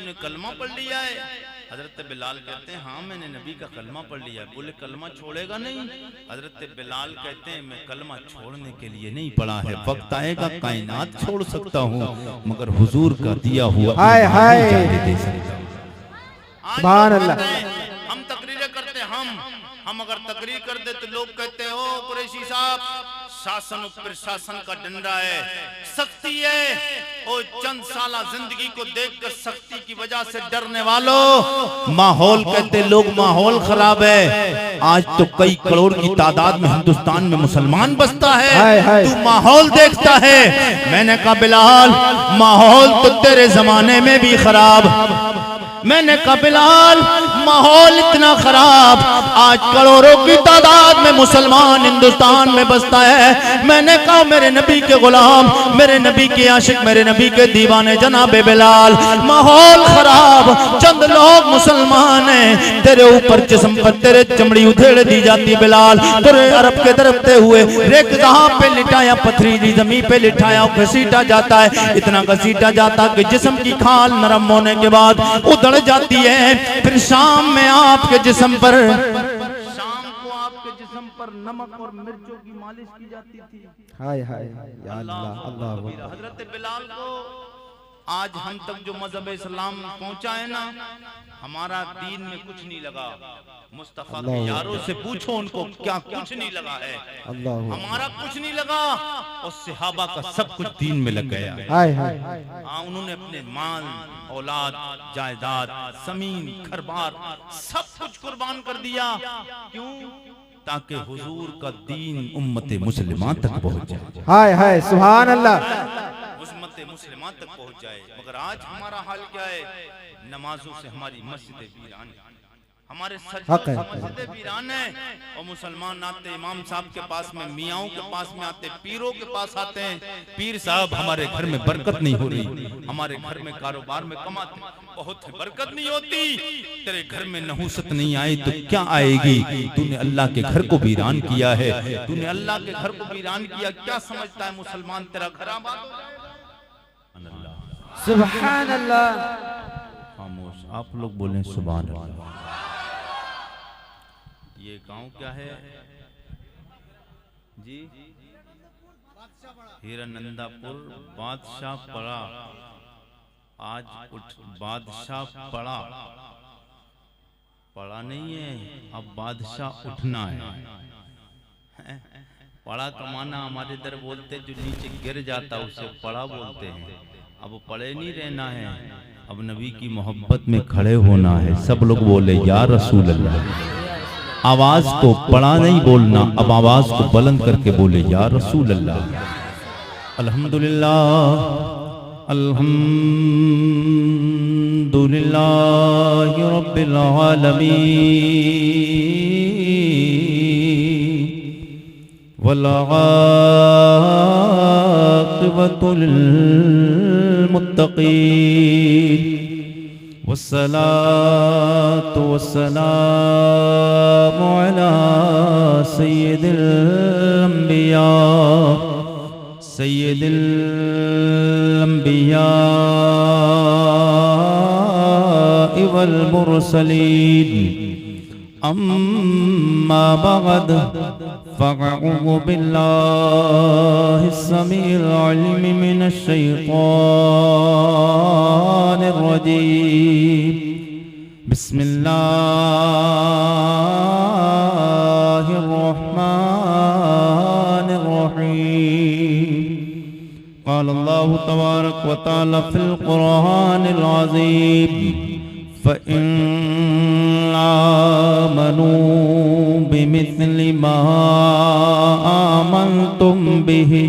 तूने कलमा पढ़ लिया है? हजरत बिलाल कहते हैं हाँ मैंने नबी का कलमा पढ़ लिया है। बोले कलमा छोड़ेगा नहीं? हजरत बिलाल कहते हैं मैं कलमा छोड़ने के लिए नहीं पढ़ा है, वक्त आएगा कायनात छोड़ सकता हूँ मगर हुजूर का दिया हुआ हाय हाय दे सकता हूँ। सुभान अल्लाह। हम तकरीरें करते हम अगर तकरीर कर दे तो लोग कहते हैं ओ कुरैशी साहब शासन और प्रशासन का डंडा है, सख्ती है। ओ चंद साला जिंदगी को देखकर सख्ती की वजह से डरने वालों, माहौल कहते लोग माहौल खराब है। आज तो कई करोड़ की तादाद में हिंदुस्तान में मुसलमान बसता है, तू माहौल देखता है। मैंने कहा बिलाल माहौल तो तेरे जमाने में भी खराब। मैंने कहा बिलाल माहौल इतना खराब, आज करोड़ों की तादाद में मुसलमान हिंदुस्तान में बसता है। मैंने कहा मेरे नबी के गुलाम, मेरे नबी के आशिक, मेरे नबी के दीवाने जनाबे बिलाल, माहौल खराब, चंद लोग मुसलमान हैं, तेरे ऊपर जिस्म पर तेरे चमड़ी उधेड़ दी जाती बिलाल। तेरे अरब के दरकते हुए रेगिस्तान पे लिटाया, पथरीली जमीन पे लिटाया, घसीटा जाता है, इतना घसीटा जाता कि जिस्म की खाल नरम होने के बाद उधड़ जाती है। फिर शाम में आपके जिस्म पर, शाम को आपके जिस्म पर नमक और मिर्चों की मालिश की जाती थी। हाय हाय या अल्लाह अल्लाह। हजरत बिलाल को आज हम तक जो मजहब इस्लाम पहुंचा है ना, हमारा दीन में कुछ नहीं लगा। मुस्तफा के यारों से पूछो उनको क्या कुछ नहीं लगा है। हमारा कुछ नहीं लगा और सहाबा का सब कुछ दीन में लग गया। हाय हाय। हाँ उन्होंने अपने माल, औलाद, जायदाद, जमीन, घरबार सब कुछ कुर्बान कर दिया। क्यों? ताकि हुजूर का दीन उम्मत मुस्लिमा तक पहुंच जाए। हाय हाय सुभान अल्लाह। उम्मत मुस्लिमा तक पहुंच जाए। मगर आज हमारा हाल क्या है? नमाजों से हमारी मस्जिदें वीरान, हमारे मस्जिदें वीरान है। और मुसलमान आते इमाम साहब के पास में, मियाओं के पास में आते, पीरों के पास आते हैं, पीर साहब हमारे घर में बरकत नहीं हो रही, हमारे घर में कारोबार में कमाते बहुत बरकत नहीं होती, तेरे घर में नहुसत नहीं आई तो क्या आएगी? तूने अल्लाह के घर को वीरान किया है, तूने अल्लाह के घर को वीरान किया। क्या समझता है मुसलमान तेरा घर आबाद हो जाएगा? सुभान अल्लाह। खामोश, आप लोग बोलें सुभान अल्लाह। ये गांव क्या है जी? हिरनंदापुर बादशाह पड़ा। आज उठ बादशाह पड़ा, पड़ा नहीं है, अब बादशाह उठना है। पड़ा कमाना हमारे इधर बोलते जो नीचे गिर जाता उसे पड़ा बोलते हैं। अब पड़े नहीं रहना है, अब नबी की मोहब्बत में खड़े होना है। सब लोग बोले या रसूल अल्लाह। आवाज को पड़ा नहीं बोलना, अब आवाज को बुलंद करके बोले या रसूल अल्लाह। अल्हम्दुलिल्लाह अल्हम्दुलिल्लाह रब्बिल आलमीन वल आक़िबतु लिल मुत्तक़ीन वस्सलातु वस्सलामु अला सय्यिदिल अंबिया वल मुरसलीन अम्मा बअद फ़अऊज़ु बिल्लाहिस समीइल अलीम मिनश शैतानिर रजीम। बिस्मिल्लाहिर रहमानिर रहीम। क़ाल अल्लाहु तबारक व तआला फ़िल क़ुरआनिल अज़ीम फ़इन आमनू बिमिस्लि मा आमनतुम बिहि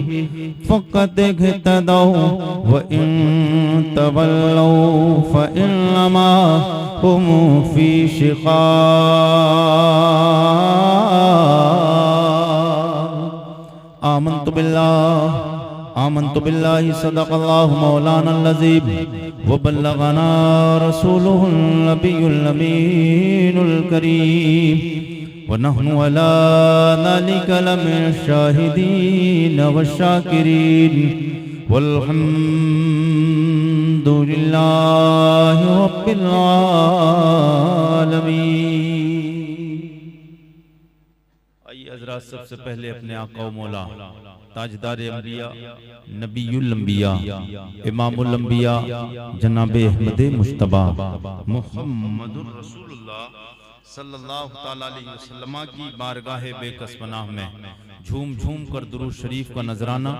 फ़क़द इह्तदौ व इन तवल्लौ फ़इन्नमा हुम फ़ी शिक़ाक़। आमन्तु बिल्लाहि सदक़ल्लाहु मौलानल अज़ीम व बल्लगना रसूलुहुन नबियुल अमीनुल करीम व नहनु अला ज़ालिका लमिनश शाहिदीन वश शाकिरीन वल्हम्दुलिल्लाहि अल्हम्दुलिल्लाहि रब्बिल आलमीन। आइए हज़रात, सबसे पहले अपने आका व मौला ताजदार अंबिया, नबीउल अंबिया, इमामुल अंबिया जनाब अहमद मुश्तबा मुहम्मदुर रसूलुल्लाह सल्लल्लाहु तआला अलैहि वसल्लम की बारगाह बेकस पनाह में झूम झूम कर दुरूद शरीफ का नजराना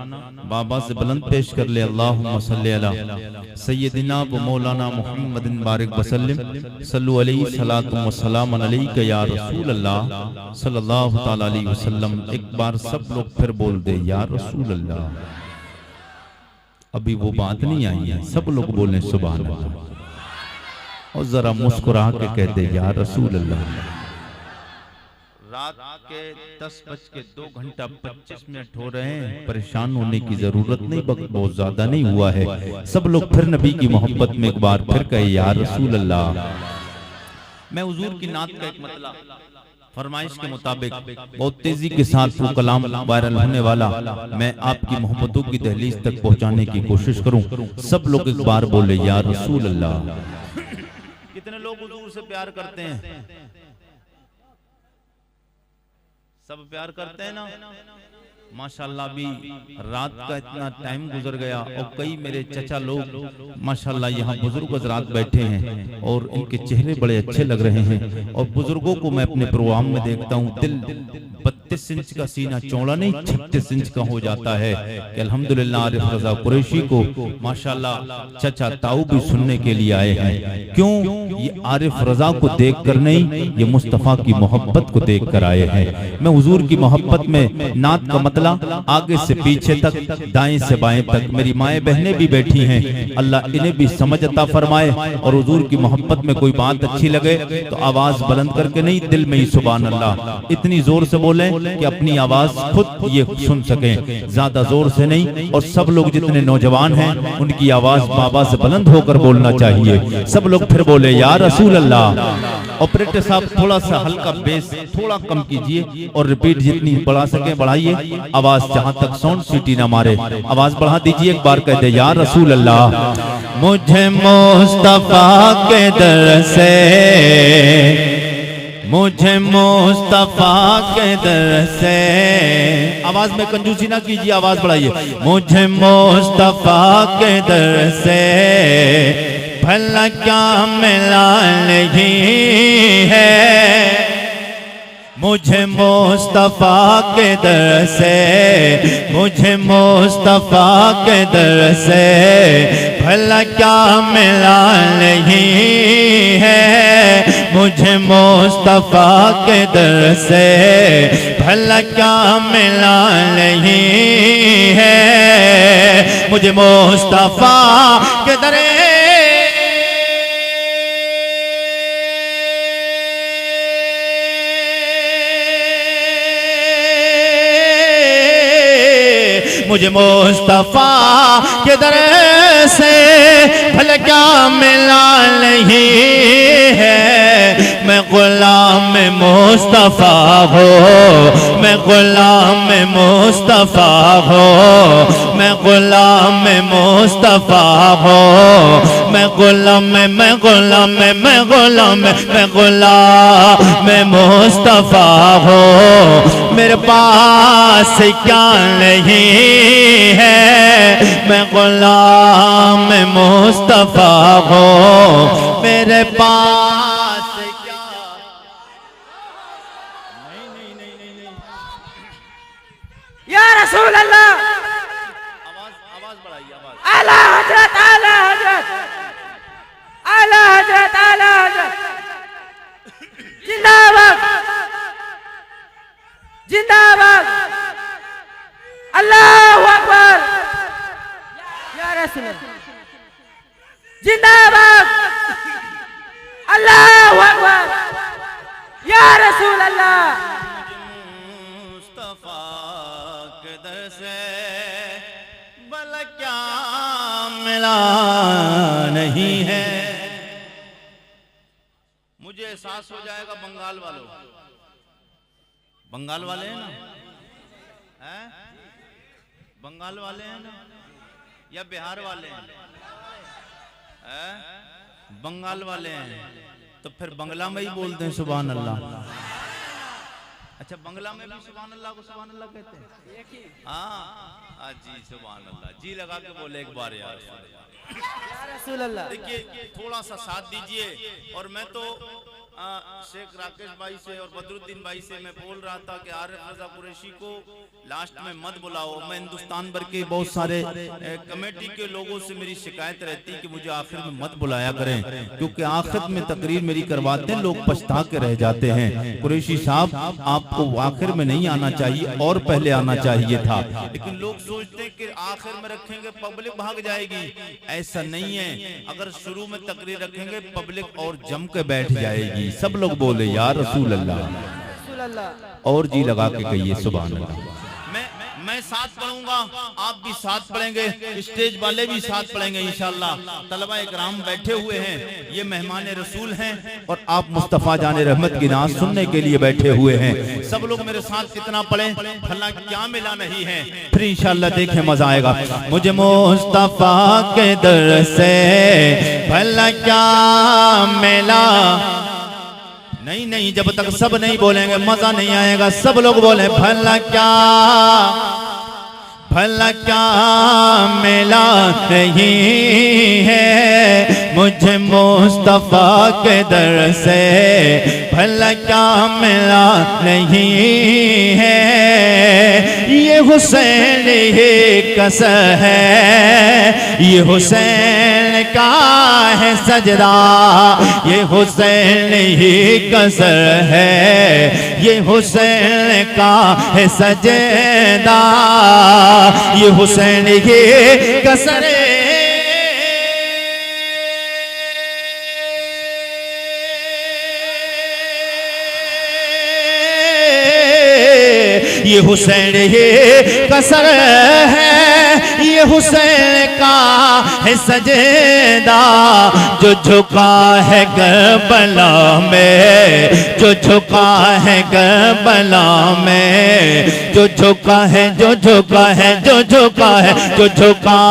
बाबा से बुलंद पेश कर ले। अल्लाहुम्मा सल्ली अला सय्यदिना व मौलाना मुहम्मदिन बारिक वसल्लम सल्लु अलैहि सलातु व सलाम अलैका या रसूल अल्लाह सल्लल्लाहु तआला अलैहि वसल्लम। एक बार सब लोग फिर बोल दे या रसूल अल्लाह। अभी वो बात नहीं आई है, सब लोग बोले सुभान अल्लाह और जरा मुस्कुरा के कहते या रसूल अल्लाह। रात के 10:02:25 हो रहे हैं, परेशान होने की जरूरत नहीं, वक्त बहुत ज्यादा नहीं हुआ है। सब लोग फिर नबी की मोहब्बत में एक बार फिर कहे या रसूल अल्लाह। मैं हुजूर की नात का एक मतलब फरमाइश के मुताबिक बहुत तेजी के साथ वो कलाम वायरल होने वाला मैं आपकी मोहब्बतों की दहलीज तक पहुंचाने की कोशिश करूं। सब लोग एक बार बोले या रसूल अल्लाह। कितने लोग हुजूर से प्यार करते हैं? सब प्यार करते हैं ना? माशाल्लाह। अभी रात का इतना टाइम गुजर गया और कई मेरे चचा लोग माशाल्लाह यहाँ बुजुर्ग हज़रात बैठे हैं और इनके चेहरे बड़े अच्छे लग रहे हैं। और बुजुर्गों को मैं अपने प्रोग्राम में देखता हूँ, दिल 32 इंच का सीना चौड़ा नहीं 36 इंच का हो जाता है कि अल्हम्दुलिल्लाह आरिफ रजा कुरैशी को माशाल्लाह चचा ताऊ भी सुनने के लिए आए हैं। क्यों? ये आरिफ रजा को देख कर नहीं, ये मुस्तफ़ा की मोहब्बत को देख कर आए हैं। मैं हुजूर की मोहब्बत में नात का मतलब आगे से पीछे तक, दाएं से बाएं तक मेरी माएं बहनें भी बैठी हैं, अल्लाह इन्हें भी समझ अता फरमाए। और हुजूर की मोहब्बत में कोई बात अच्छी लगे तो आवाज बुलंद करके नहीं, दिल में ही सुभान अल्लाह इतनी जोर से बोलें कि अपनी आवाज खुद ये सुन सकें, ज्यादा जोर से नहीं। और सब लोग जितने नौजवान हैं उनकी आवाज बाबा से बुलंद होकर बोलना चाहिए। सब लोग फिर बोले या रसूल अल्लाह। ऑपरेटर साहब थोड़ा सा हल्का बेस थोड़ा कम कीजिए और रिपीट जितनी बढ़ा सके बढ़ाइए, आवाज जहां तक साउंड सीटी ना मारे आवाज बढ़ा दीजिए। एक बार कहते या रसूल अल्लाह। मुझे मुस्तफा के दर से, मुझे मुस्तफा के दर से, आवाज में कंजूसी ना कीजिए, आवाज बढ़ाइए। मुझे मुस्तफा के दर से भला क्या मिला नहीं है, मुझे मुस्तफा के दर से, मुझे मुस्तफा के दर से भला क्या मिला नहीं है, मुझे मुस्तफा के दर से भला क्या मिला नहीं है, मुझे मुस्तफा के दर मुझे मुस्तफा के दर से भला क्या मिला नहीं है, मैं गुलाम मुस्तफा हो, मैं गुलाम मुस्तफा हो, मैं गुलाम मुस्तफा हो, मैं गुलाम मैं गुलाम मैं गुलाम मैं गुलाम मुस्तफा हो। मेरे पास क्या नहीं है, मैं गुलाम मुस्तफा हो, मेरे पास क्या नहीं। या रसूल अल्लाह। आवाज बढ़ाइए, आवाज। आला हजरत आला हजरत आला हजरत आला हजरत जिंदाबाद जिंदाबाद। अल्लाहु अकबर। या रसूल जिंदाबाद। अल्लाहु अकबर। या रसूल अल्लाह। मुस्तफा के दर से भला क्या मिला नहीं है। मुझे एहसास हो जाएगा बंगाल वालों, बंगाल वाले हैं ना, हैं? बंगाल वाले हैं ना या बिहार वाले हैं? बंगाल वाले हैं तो फिर बंगला में ही बोलते हैं सुभान अल्लाह। अच्छा, बंगला में भी सुभान अल्लाह को सुभान अल्लाह कहते हैं? हाँ जी, सुभान अल्लाह जी लगा के बोले एक बार यार। रसूल अल्लाह। देखिए थोड़ा सा साथ दीजिए। और मैं तो शेख राकेश भाई से और बदरुद्दीन भाई से मैं बोल रहा था कि आरिफ रजा कुरैशी को लास्ट में मत बुलाओ। मैं हिंदुस्तान भर के बहुत सारे कमेटी के लोगों से मेरी शिकायत रहती कि मुझे आखिर में मत बुलाया करें, क्योंकि आखिर में तकरीर मेरी करवाते हैं, लोग पछता के रह जाते हैं। कुरैशी साहब, आपको आखिर में नहीं आना चाहिए और पहले आना चाहिए था, लेकिन लोग सोचते हैं कि आखिर में रखेंगे पब्लिक भाग जाएगी। ऐसा नहीं है। अगर शुरू में तकरीर रखेंगे पब्लिक और जम के बैठ जाएगी। सब लोग बोले यार रसूल अल्लाह, और जी लगा के कहिए सुभान अल्लाह। मैं साथ पढ़ूंगा, आप भी साथ पढ़ेंगे, स्टेज वाले भी साथ पढ़ेंगे इंशाअल्लाह। तलबा इकराम बैठे हुए हैं, ये मेहमान रसूल हैं और आप मुस्तफा जाने रहमत की नात सुनने के लिए बैठे हुए हैं। सब लोग मेरे साथ कितना पढ़ें, भला क्या मिला नहीं है। फिर इंशाअल्लाह देखें मजा आएगा। मुझे मुस्तफा के दर से भला क्या मिला। नहीं नहीं, जब तक सब नहीं बोलेंगे मजा नहीं आएगा। सब लोग बोले भला क्या मिला नहीं है मुझे मुस्तफा के दर से, भला क्या मिला नहीं है। ये हुसैन ही कसर है, ये हुसैन का है सजदा, ये हुसैन ही कसर है, ये हुसैन का है सजदा, ये हुसैन ही कसर है। ये हुसैन ही कसर है, ये हुसैन का है सजदा, जो झुका है करबला में, जो झुका है करबला में, जो झुका है, जो झुका है, जो झुका है, जो झुका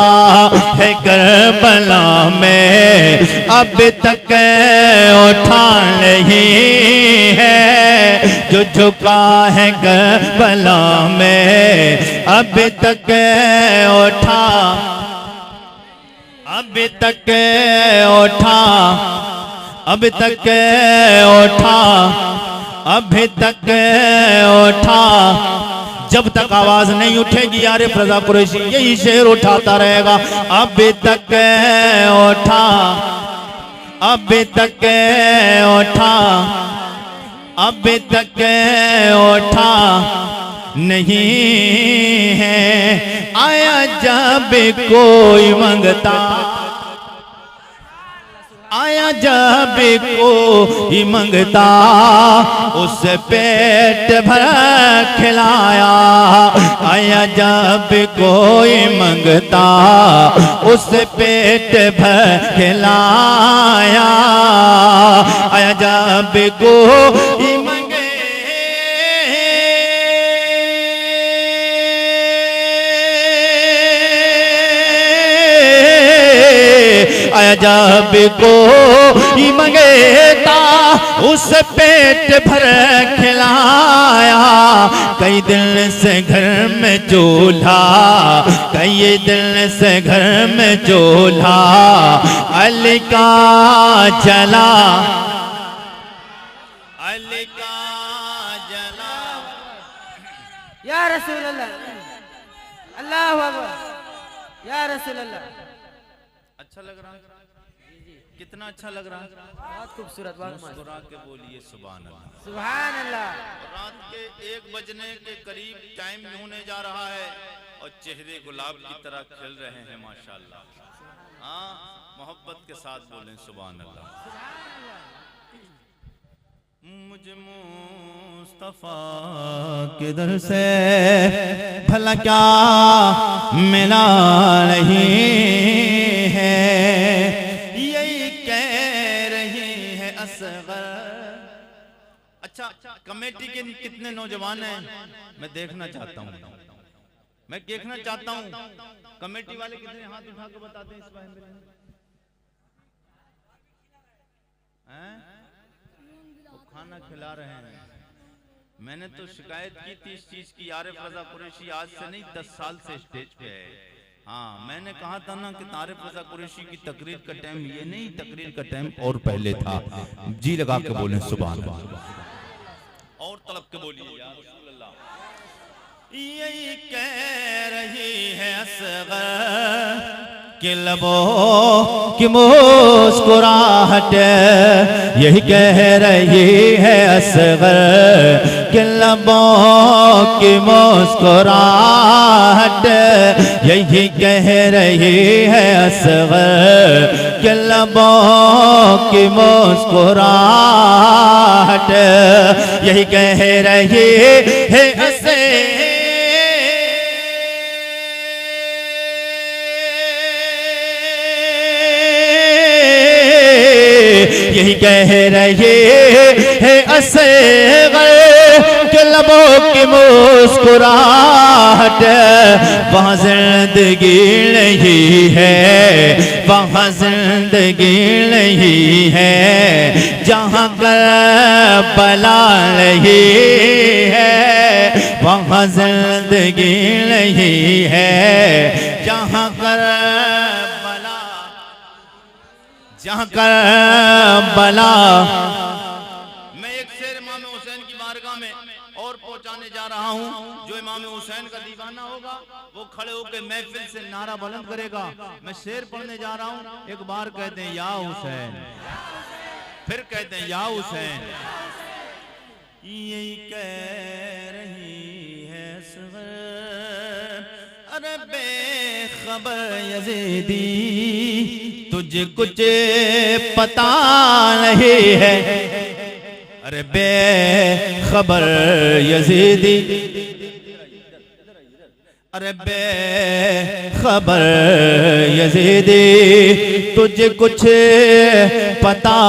है करबला में, अब तक उठा नहीं है, जो झुका है करबला में, अब तक उठा, अब तक उठा, अब तक उठा, अब तक उठा। जब तक आवाज नहीं उठेगी आरिफ रजा कुरैशी यही शेर उठाता रहेगा। अब तक उठा, अब तक उठा, अब तक उठा नहीं है। आया जब कोई मंगता, आया जब कोई मंगता, उसे पेट भर खिलाया। आया जब कोई मंगता, उसे पेट भर खिलाया। आया जब कोई मंगे, आया जब कोई मंगेता, उस पेट भर खिलाया। कई दिन से घर में चूल्हा, कई दिन से घर में चूल्हा, अली का जला, अली का जला। या रसूल अल्लाह, अल्लाहु अकबर, या रसूल अल्लाह। अच्छा लग रहा है? कितना अच्छा लग रहा है? बहुत खूबसूरत, बहुत मुस्कुरा के बोलिए सुभान अल्लाह। सुभान अल्लाह। रात के 1 बजने के करीब टाइम होने जा रहा है और चेहरे गुलाब की तरह खिल रहे हैं माशाल्लाह। हाँ, मोहब्बत के साथ बोलें सुभान अल्लाह। मुझे मुस्तफा के दर से भला क्या मिला नहीं है, यही कह रही है असगर। अच्छा, कमेटी के कितने नौजवान हैं? मैं देखना चाहता हूँ, मैं देखना चाहता हूँ कमेटी वाले कितने हाथ उठा के बताते हैं इस बारे में। खाना खिला रहे हैं। मैंने तो शिकायत की थी इस चीज की, आरिफ रजा कुरैशी आज से नहीं 10 साल से स्टेज पे है। हाँ, मैंने कहा था ना कि आरिफ रजा कुरैशी की तकरीर का टाइम ये नहीं, तकरीर का टाइम और पहले था। जी लगा के बोले सुभान अल्लाह, और तड़प के बोलिए या रसूल अल्लाह। यही कह रही है असगर के लबों की मुस्कुराहट, यही कह रही है असगर के लबों की मुस्कुराहट, यही कह रही है असगर के लबों की मुस्कुराहट, यही कह रही है असगर यही कह रहे हैं असगर के लबों की मुस्कुराहट, वहाँ जिंदगी नहीं है, वहाँ जिंदगी नहीं है, जहाँ करबला नहीं है, वहाँ जिंदगी नहीं है, जहाँ करबला। मैं एक शेर इमाम हुसैन की बारगाह में और पहुंचाने जा रहा हूं। जो इमाम हुसैन का दीवाना होगा वो खड़े होकर महफिल से नारा बुलंद करेगा। मैं शेर पढ़ने जा रहा हूं। एक बार कहते हैं या हुसैन, फिर कहते हैं या हुसैन। यही कह रही है असगर, अरे बेखबर यजीदी तुझे कुछ पता नहीं है, अरे बेखबर यजीदी, अरे बेखबर यजीदी तुझे कुछ पता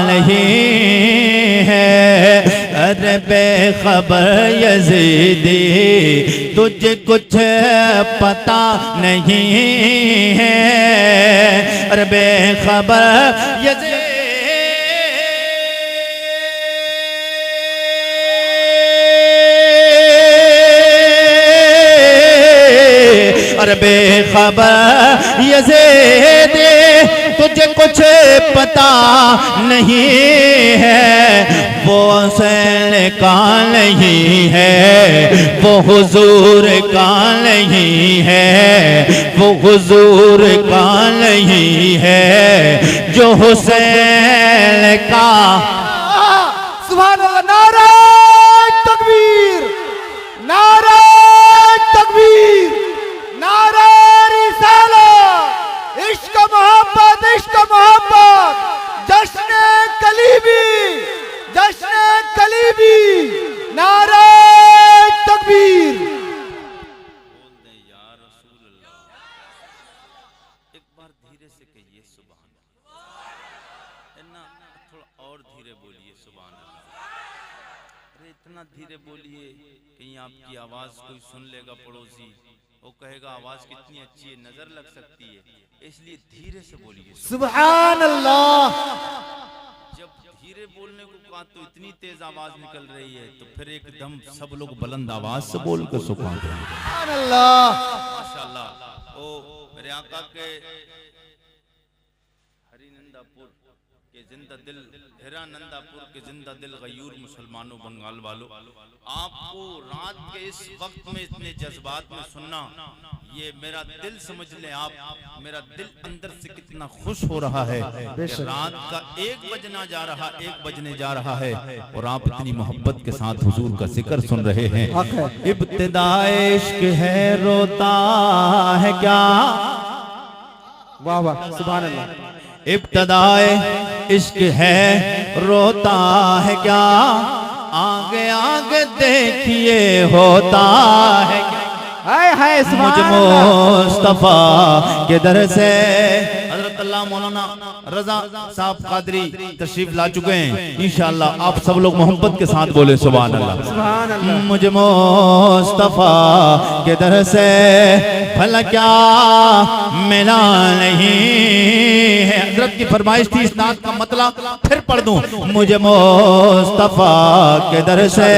नहीं है, अरे बेखबर यजीदी तुझे कुछ पता नहीं है, अरे बेखबर यजीदी अरे बेखबर यज़ीदी तुझे कुछ पता नहीं है, वो हुसैन का नहीं है, वो हुजूर का नहीं है, वो हुजूर का नहीं है, जो हुसैन का। सुभान अल्लाह, नारा तकबीर, नारा तकबीर, नारा रिसालत, इश्क मोहब्बत, इश्क मोहब्बत, जश्न कलीबी, जश्न कलीबी, नारा तकबीर। बोल दे या रसूल अल्लाह। एक बार धीरे से कहिए सुभान अल्लाह, ना थोड़ा और धीरे बोलिए सुभान अल्लाह। अरे इतना धीरे बोलिए कहीं आपकी आवाज कोई सुन लेगा पड़ोसी, वो कहेगा आवाज कितनी अच्छी है, नजर लग सकती है, इसलिए धीरे से बोलिए सुभान अल्लाह। जब धीरे बोलने को कहा तो इतनी तेज आवाज निकल रही है, तो फिर एकदम सब लोग बुलंद आवाज से बोल कर सुभान सुभान अल्लाह। माशाल्लाह। ओ मेरे आका के हरिनंदापुर के जिंदा दिल, हिरानंदापुर के जिंदा दिल गयूर मुसलमानों बंगाल वालों, आपको रात के इस वक्त में इतने जज्बात में सुनना, ये मेरा दिल समझ ले आप, मेरा दिल अंदर से कितना खुश हो रहा है कि रात का 1 बजना जा रहा, 1 बजने जा रहा है और आप इतनी मोहब्बत के साथ हुजूर का जिक्र सुन रहे हैं। इब्तिदाए इश्क है रोता है क्या, वाह वाह सुभान अल्लाह। इब्तिदाए इश्क है रोता है क्या, आगे आगे देखिए होता है क्या, हाय हाय मुझ सुभान अल्लाह। मुस्तफा के दर से हजरत हजरत मौलाना रजा साहब कादरी तशरीफ ला चुके हैं। इंशाअल्लाह आप सब लोग मोहब्बत के साथ बोले सुभान अल्लाह। सुभान अल्लाह। मुझे मुस्तफा के दर से भला क्या मिला नहीं है। हजरत की फरमाइश थी, इस नात का मतलब फिर पढ़ दूं। मुझे मुस्तफा के दर से,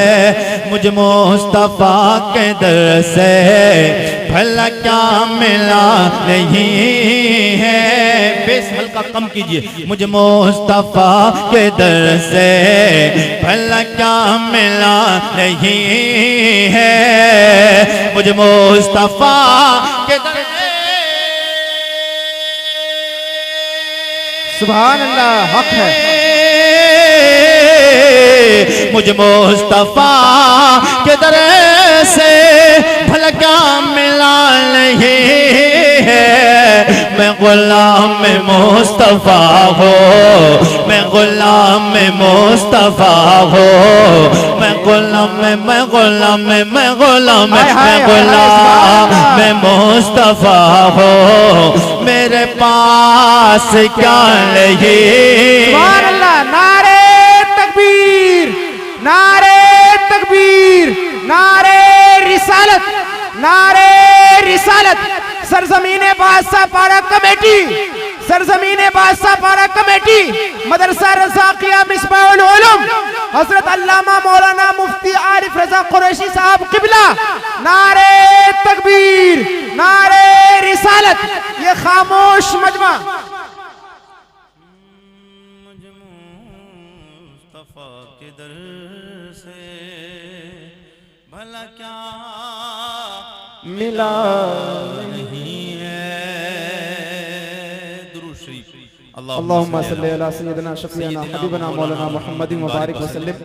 मुझे मुस्तफा के दर से भला क्या मिला नहीं है। बेस हल्का कम कीजिए। मुझे मुस्तफा के दर से भला क्या मिला नहीं है। मुझे मुस्तफा के दर से। सुभान अल्लाह, हक है। मुझे मुस्तफा के दर से भला क्या मिला नहीं है। मैं गुलाम मुस्तफा हो, मैं गुलाम मुस्तफा हो, मैं गुलाम मुस्तफा हो। मेरे पास क्या लगे। सुभान अल्लाह। नारे तकबीर, नारे तकबीर, नारे रिसालत, नारे रिसालत। सरजमीने बादशाह पारा कमेटी, सरजमीने बादशाह पारा कमेटी, मदरसा रज़ाकिया मिसबाहुल उलूम, हजरत अल्लामा मौलाना मुफ्ती आरिफ रजा कुरैशी साहब किबला। नारे तकबीर, नारे रिसालत। ये खामोश मजमा। मुझे मुस्तफा के दर से भला क्या मिला नहीं है। दुरूद शरीफ। अल्लाहुम्मा सल्ली अला सय्यिदिना शफीअना हबीबना मौलाना मुहम्मदिन व बारिक व सल्लिम।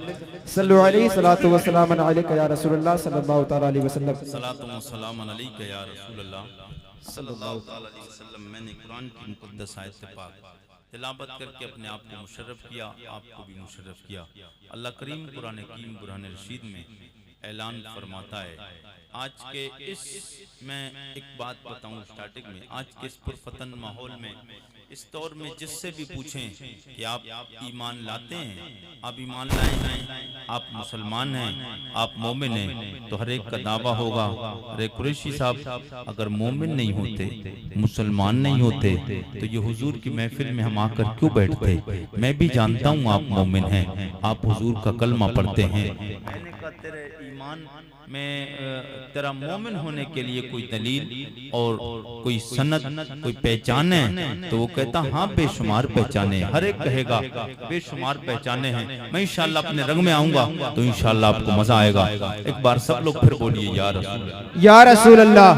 सल्लु अलैहि सलातु व सलाम अलैका या रसूलल्लाह सल्लल्लाहु तआला अलैहि वसल्लम। सलातु व सलाम अलैका या रसूलल्लाह सल्लल्लाहु तआला अलैहि वसल्लम। मैंने कुरान की मुक़द्दस आयत पाक तिलावत करके अपने आप को मुशर्रफ किया, आपको भी मुशर्रफ किया। अल्लाह करीम कुरान हकीम कुरान रशीद में ऐलान फरमाता है। आज के इस मैं एक बात बताऊं स्टार्टिंग में, आज के इस पुरफतन माहौल में, इस दौर में जिससे भी पूछें कि आप ईमान लाते हैं, आप ईमान लाए हैं, आप मुसलमान हैं, आप मोमिन हैं, तो हर एक का दावा होगा। अरे कुरैशी साहब अगर मोमिन नहीं होते, मुसलमान नहीं होते, तो ये हुजूर की महफिल में हम आकर क्यों बैठते। मैं भी जानता हूँ आप मोमिन हैं, आप हुजूर का कलमा पढ़ते हैं। मैंने कहा तेरे ईमान में तेरा मोमिन होने के लिए कोई दलील और कोई सनद, कोई पहचान है? तो वो कहता हाँ बेशुमार पहचाने। हर एक कहेगा बेशुमार पहचाने हैं। मैं इंशाल्लाह अपने रंग में आऊंगा तो इंशाल्लाह आपको मजा आएगा। एक बार सब लोग फिर बोलिए या रसूल, या रसूल अल्लाह।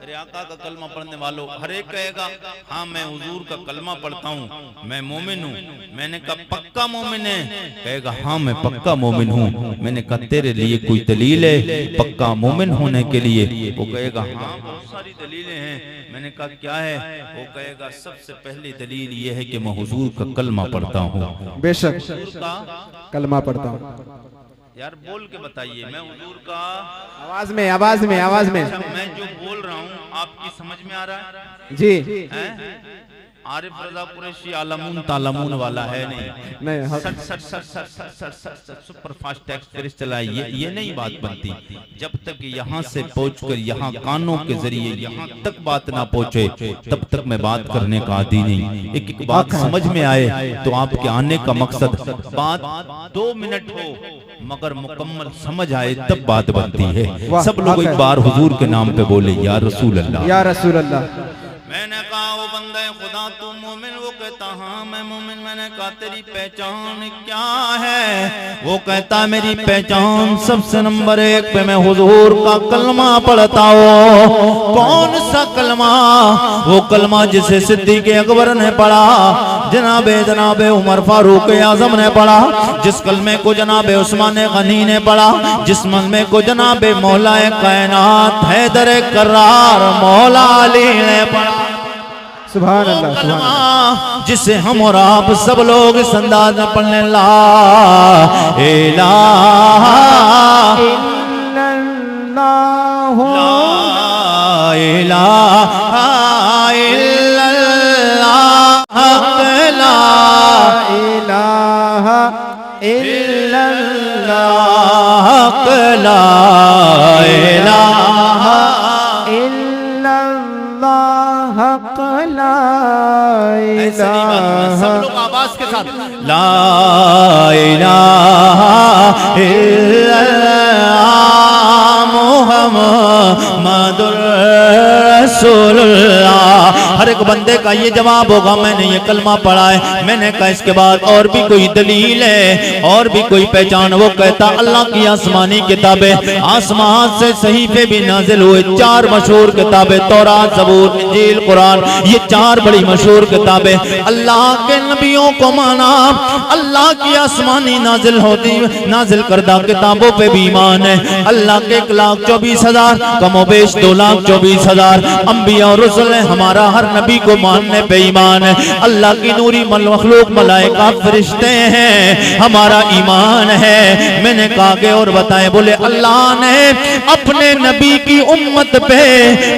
अरे आका का कलमा पढ़ने वालों हर एक कहेगा हाँ मैं हुजूर का कलमा पढ़ता हूँ, मैं मोमिन हूँ। मैंने कहा पक्का मोमिन है? कहेगा हाँ मैं पक्का मोमिन हूँ। मैंने कहा तेरे लिए कोई दलील है पक्का मोमिन होने के लिए? वो कहेगा हाँ बहुत सारी दलीलें हैं। मैंने कहा क्या है? वो कहेगा सबसे पहली दलील ये है कि मैं हुजूर का कलमा पढ़ता हूँ। बेशक कलमा पढ़ता हूँ। यार बोल के बताइए। मैं हुजूर का आवाज में, आवाज में, आवाज में। मैं जो बोल रहा हूँ आपकी समझ में आ रहा है? जी हैं? आरिफ रजा कुरैशी आलमून तालमून वाला है नहीं। सुपर फास्ट टेक्स्ट फिर चला। ये नहीं बात बनती जब तक यहाँ से पहुँचकर यहाँ कानों के जरिए यहाँ तक बात ना पहुँचे तब तक मैं बात करने का आदी नहीं। एक एक बात समझ में आए तो आपके आने का मकसद बात 2 मिनट हो मगर मुकम्मल समझ आए तब बात बनती है। सब लोग एक बार हुजूर के नाम पे बोले या रसूल अल्लाह, या रसूल अल्लाह। मैंने कहा वो बंदे खुदा तू मोमिन? वो कहता हाँ मैं मोमिन। मैंने कहा तेरी पहचान क्या है? वो कहता मेरी पहचान सबसे नंबर 1 पे मैं हुजूर का कलमा पढ़ता हूँ। कौन सा कलमा? वो कलमा जिसे सिद्दीक़ अकबर ने पढ़ा, जनाबे उमर फारूक आजम ने पढ़ा, जिस कलमे को जनाबे उस्मान गनी ने पढ़ा, जिस कलमे को जनाबे मौला कायनात हैदर करार मौला अली ने पढ़ा। सुभान अल्लाह, सुभान अल्लाह। जिसे हम और आप सब लोग इस अंदाज में पढ़ने ला इलाहा इलाहा इल्लल्लाह ला इलाहा इल्लल्लाह ला ऐसे नहीं बात, सब लोग आवाज के साथ ला इलाहा इल्लल्लाह मुहम्मदुर रसूलुल्लाह। हर एक बंदे का ये जवाब होगा मैंने ये कलमा पढ़ा है। मैंने कहा इसके बाद और भी कोई दलील है और भी कोई पहचान? वो कहता अल्लाह की आसमानी किताबें, आसमान से सहीफे भी नाजिल हुए, 4 मशहूर किताबें, तौरात, ज़बूर, इंजील, कुरान, ये 4 बड़ी मशहूर किताबें। अल्लाह के नबियों को माना, अल्लाह की आसमानी नाजिल करदा किताबों पे भी ईमान है। अल्लाह के 1,24,000 कमोबेश 2,24,000 अंबिया और रसूल है। हमारा हर नबी को मानने पे ईमान है। अल्लाह की नूरी मखलूक मलाइका फरिश्ते हैं, हमारा ईमान है। मैंने कहा के और बताए, बोले अल्लाह ने अपने नबी की उम्मत पे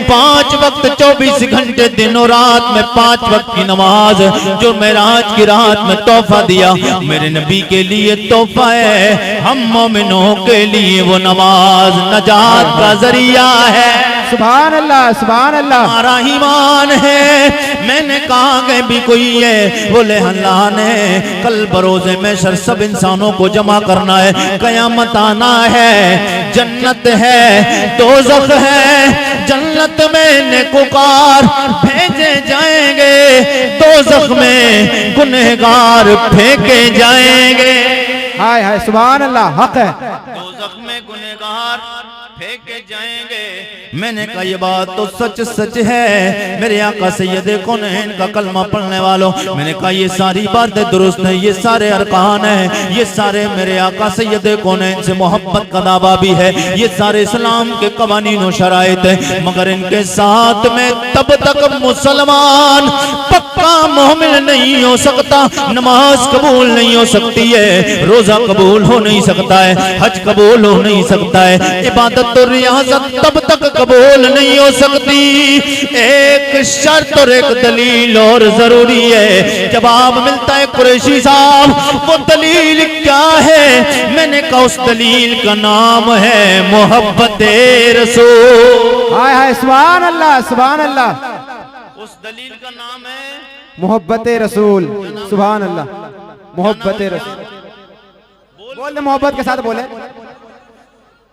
5 वक्त 24 घंटे दिनों रात में 5 वक्त की नमाज जो मेराज की रात में तोहफा दिया, मेरे नबी के लिए तोहफा है। हम मोमिनों के लिए वो नमाज नजात का जरिया है। सुभान अल्लाह, सुभान अल्लाह। हमारा ईमान है। मैंने कहा कि भी कोई है? बोले अल्लाह ने कल बरोज़े में शर सब इंसानों को जमा करना है, कयामत आना है, जन्नत है, दोज़ख है। जन्नत में नेकोकार भेजे जाएंगे, दोज़ख में गुनहगार फेंके जाएंगे। हाय हाय, सुभान अल्लाह, हक है। दोज़ख में गुनहगार फेंके जाएंगे। मैंने कहा ये बात तो सच सच है मेरे आका सैयदे कौनैन का कलमा पढ़ने वालों। मैंने कहा ये सारी बातें दुरुस्त है, ये सारे अरकान है, ये सारे मेरे आका सैयदे कौनैन से मोहब्बत का दावा भी है, ये सारे इस्लाम के कवानीन और शराइत है। मगर इनके साथ में तब तक मुसलमान पक्का मोमिन नहीं हो सकता, नमाज कबूल नहीं हो सकती है, रोजा कबूल हो नहीं सकता है, हज कबूल हो नहीं सकता है, इबादत तो रियाजत तब तक कबूल नहीं हो सकती। एक शर्त और एक दलील और जरूरी है। जवाब मिलता है कुरैशी साहब, वो दलील क्या है? मैंने कहा उस दलील का नाम है मोहब्बते रसूल। हाय हाय, सुभान अल्लाह, सुभान अल्लाह। उस दलील का नाम है मोहब्बते रसूल, सुभान अल्लाह, मोहब्बते रसूल। बोले मोहब्बत के साथ बोले।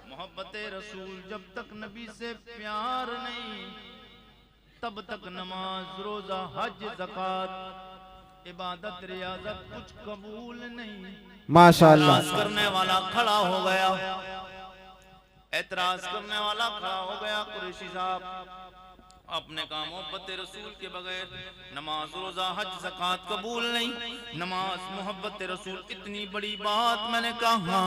मोहब्बते रसूल। जब तक नबी से प्यार नहीं तब तक नमाज, रोजा, हज, ज़कात, इबादत, रियाजत कुछ कबूल नहीं। माशाअल्लाह। एतराज करने वाला खड़ा हो गया, एतराज करने वाला खड़ा हो गया। कुरैशी साहब अपने कहा मोहब्बत रसूल के बगैर नमाज, रोजा, हज, ज़कात कबूल नहीं। नमाज, मोहब्बत रसूल, इतनी बड़ी बात। मैंने कहा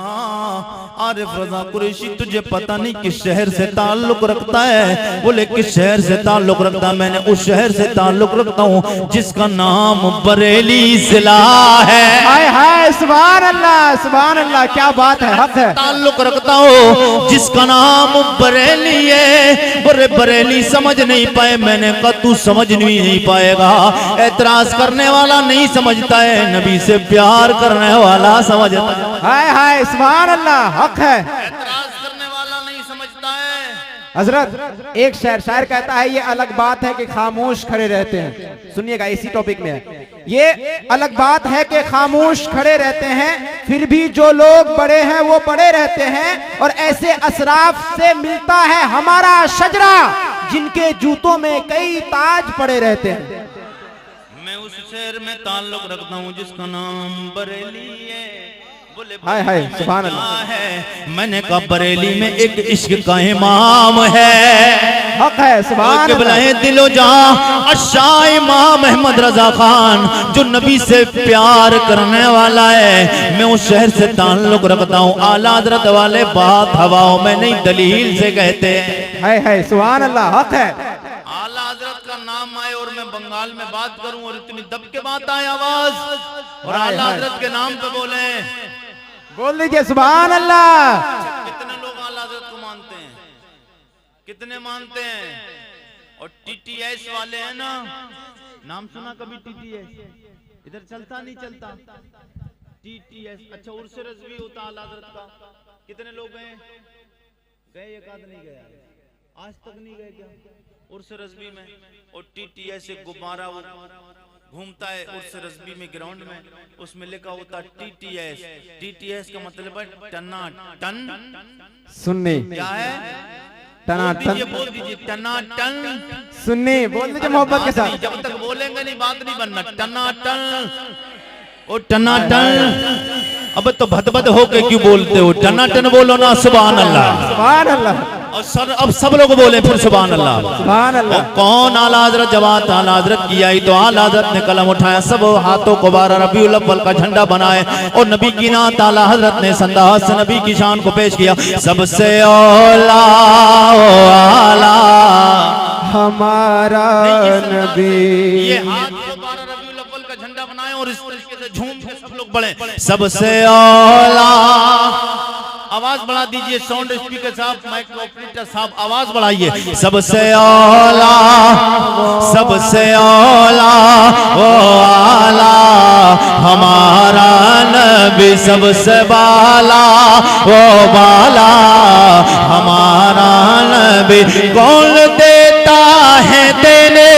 आरिफ रज़ा कुरैशी तुझे पता नहीं किस शहर से ताल्लुक रखता है? बोले किस शहर से ताल्लुक रखता है? मैंने उस शहर से ताल्लुक रखता हूँ जिसका नाम बरेली जिला है। हाय हाय, सुभान अल्लाह, सुभान अल्लाह, क्या बात है, हक है। ताल्लुक रखता हूँ जिसका नाम बरेली है। बरेली समझ नहीं पाए। मैंने कहा तू समझ नहीं पाएगा। एतराज करने वाला नहीं समझता है, नबी से प्यार करने वाला समझता है। हाय हाय, सुभान अल्लाह, हक है। एतराज करने वाला नहीं समझता है। हजरत एक शायर कहता है ये अलग बात है कि खामोश खड़े रहते हैं। सुनिएगा, इसी टॉपिक में है। ये अलग बात है कि खामोश खड़े रहते हैं, फिर भी जो लोग बड़े हैं वो बड़े रहते हैं। और ऐसे असराफ से मिलता है हमारा शजरा जिनके जूतों में कई ताज पड़े रहते हैं। मैं उस शहर में ताल्लुक रखता हूँ जिसका नाम बरेली है। बोले हाय हाय, सुभान अल्लाह है। मैंने कहा बरेली में एक इश्क का इमाम है, हक है, सुभान किबला दिलो जहां अशाह इमाम अहमद रजा खान जो नबी से प्यार करने वाला है। मैं उस शहर से ताल्लुक रखता हूँ। आला हज़रत वाले बात हवाओं में नहीं दलील से कहते हैं। हाय हाय, सुभान अल्लाह, हक है। आला हज़रत का नाम आए और मैं बंगाल में बात करूं और इतनी दब के बात आए आवाज और आला हज़रत के नाम पे बोले, बोल दीजिए सुभान अल्लाह। कितने लोग आला हज़रत को मानते हैं? कितने मानते हैं? और टीटीएस वाले हैं ना, नाम सुना कभी टीटीएस? इधर चलता नहीं चलता TTS। अच्छा उर्स रज़वी होता आला हज़रत का, कितने लोग गए? एक आध नहीं गया, आज तक नहीं गए क्या उर्स रज़वी में? और TTS एक गुब्बारा वो घूमता है उर्स रज़वी में ग्राउंड में, उसमें लिखा होता TTS। TTS का मतलब है टना टन सुन्नी। क्या है? टना टन। बोल दीजिए टना टन सुन्नी बोल दीजिए मोहब्बत के साथ। जब तक बोलेंगे नहीं बात नहीं बनना। टना टन ओ टना टन। अब तो भदभद होके क्यों बोलते हो? टना टन बोलो ना, सुभान अल्लाह सुभान अल्लाह। और सर अब सब लोग बोले फिर सुभान अल्लाह सुभान अल्लाह। और कौन आला हज़रत जवात आला हज़रत की आई तो आला हज़रत ने कलम उठाया, सब हाथों को 12 रबीउल अव्वल का झंडा बनाए और नबी की नात आला हज़रत ने संदास से नबी की शान को पेश किया। सबसे औला आला हमारा नबी। ये हाथ को 12 रबीउल अव्वल का झंडा बनाए और इस तरीके से झूम के सब लोग बढ़े। सबसे औला। आवाज बढ़ा दीजिए, साउंड स्पीकर साहब, माइक ऑपरेटर साहब आवाज बढ़ाइए। सबसे औला, सबसे औला वो आला हमारा नबी, सबसे बाला वो बाला हमारा नबी। कौन देता है देने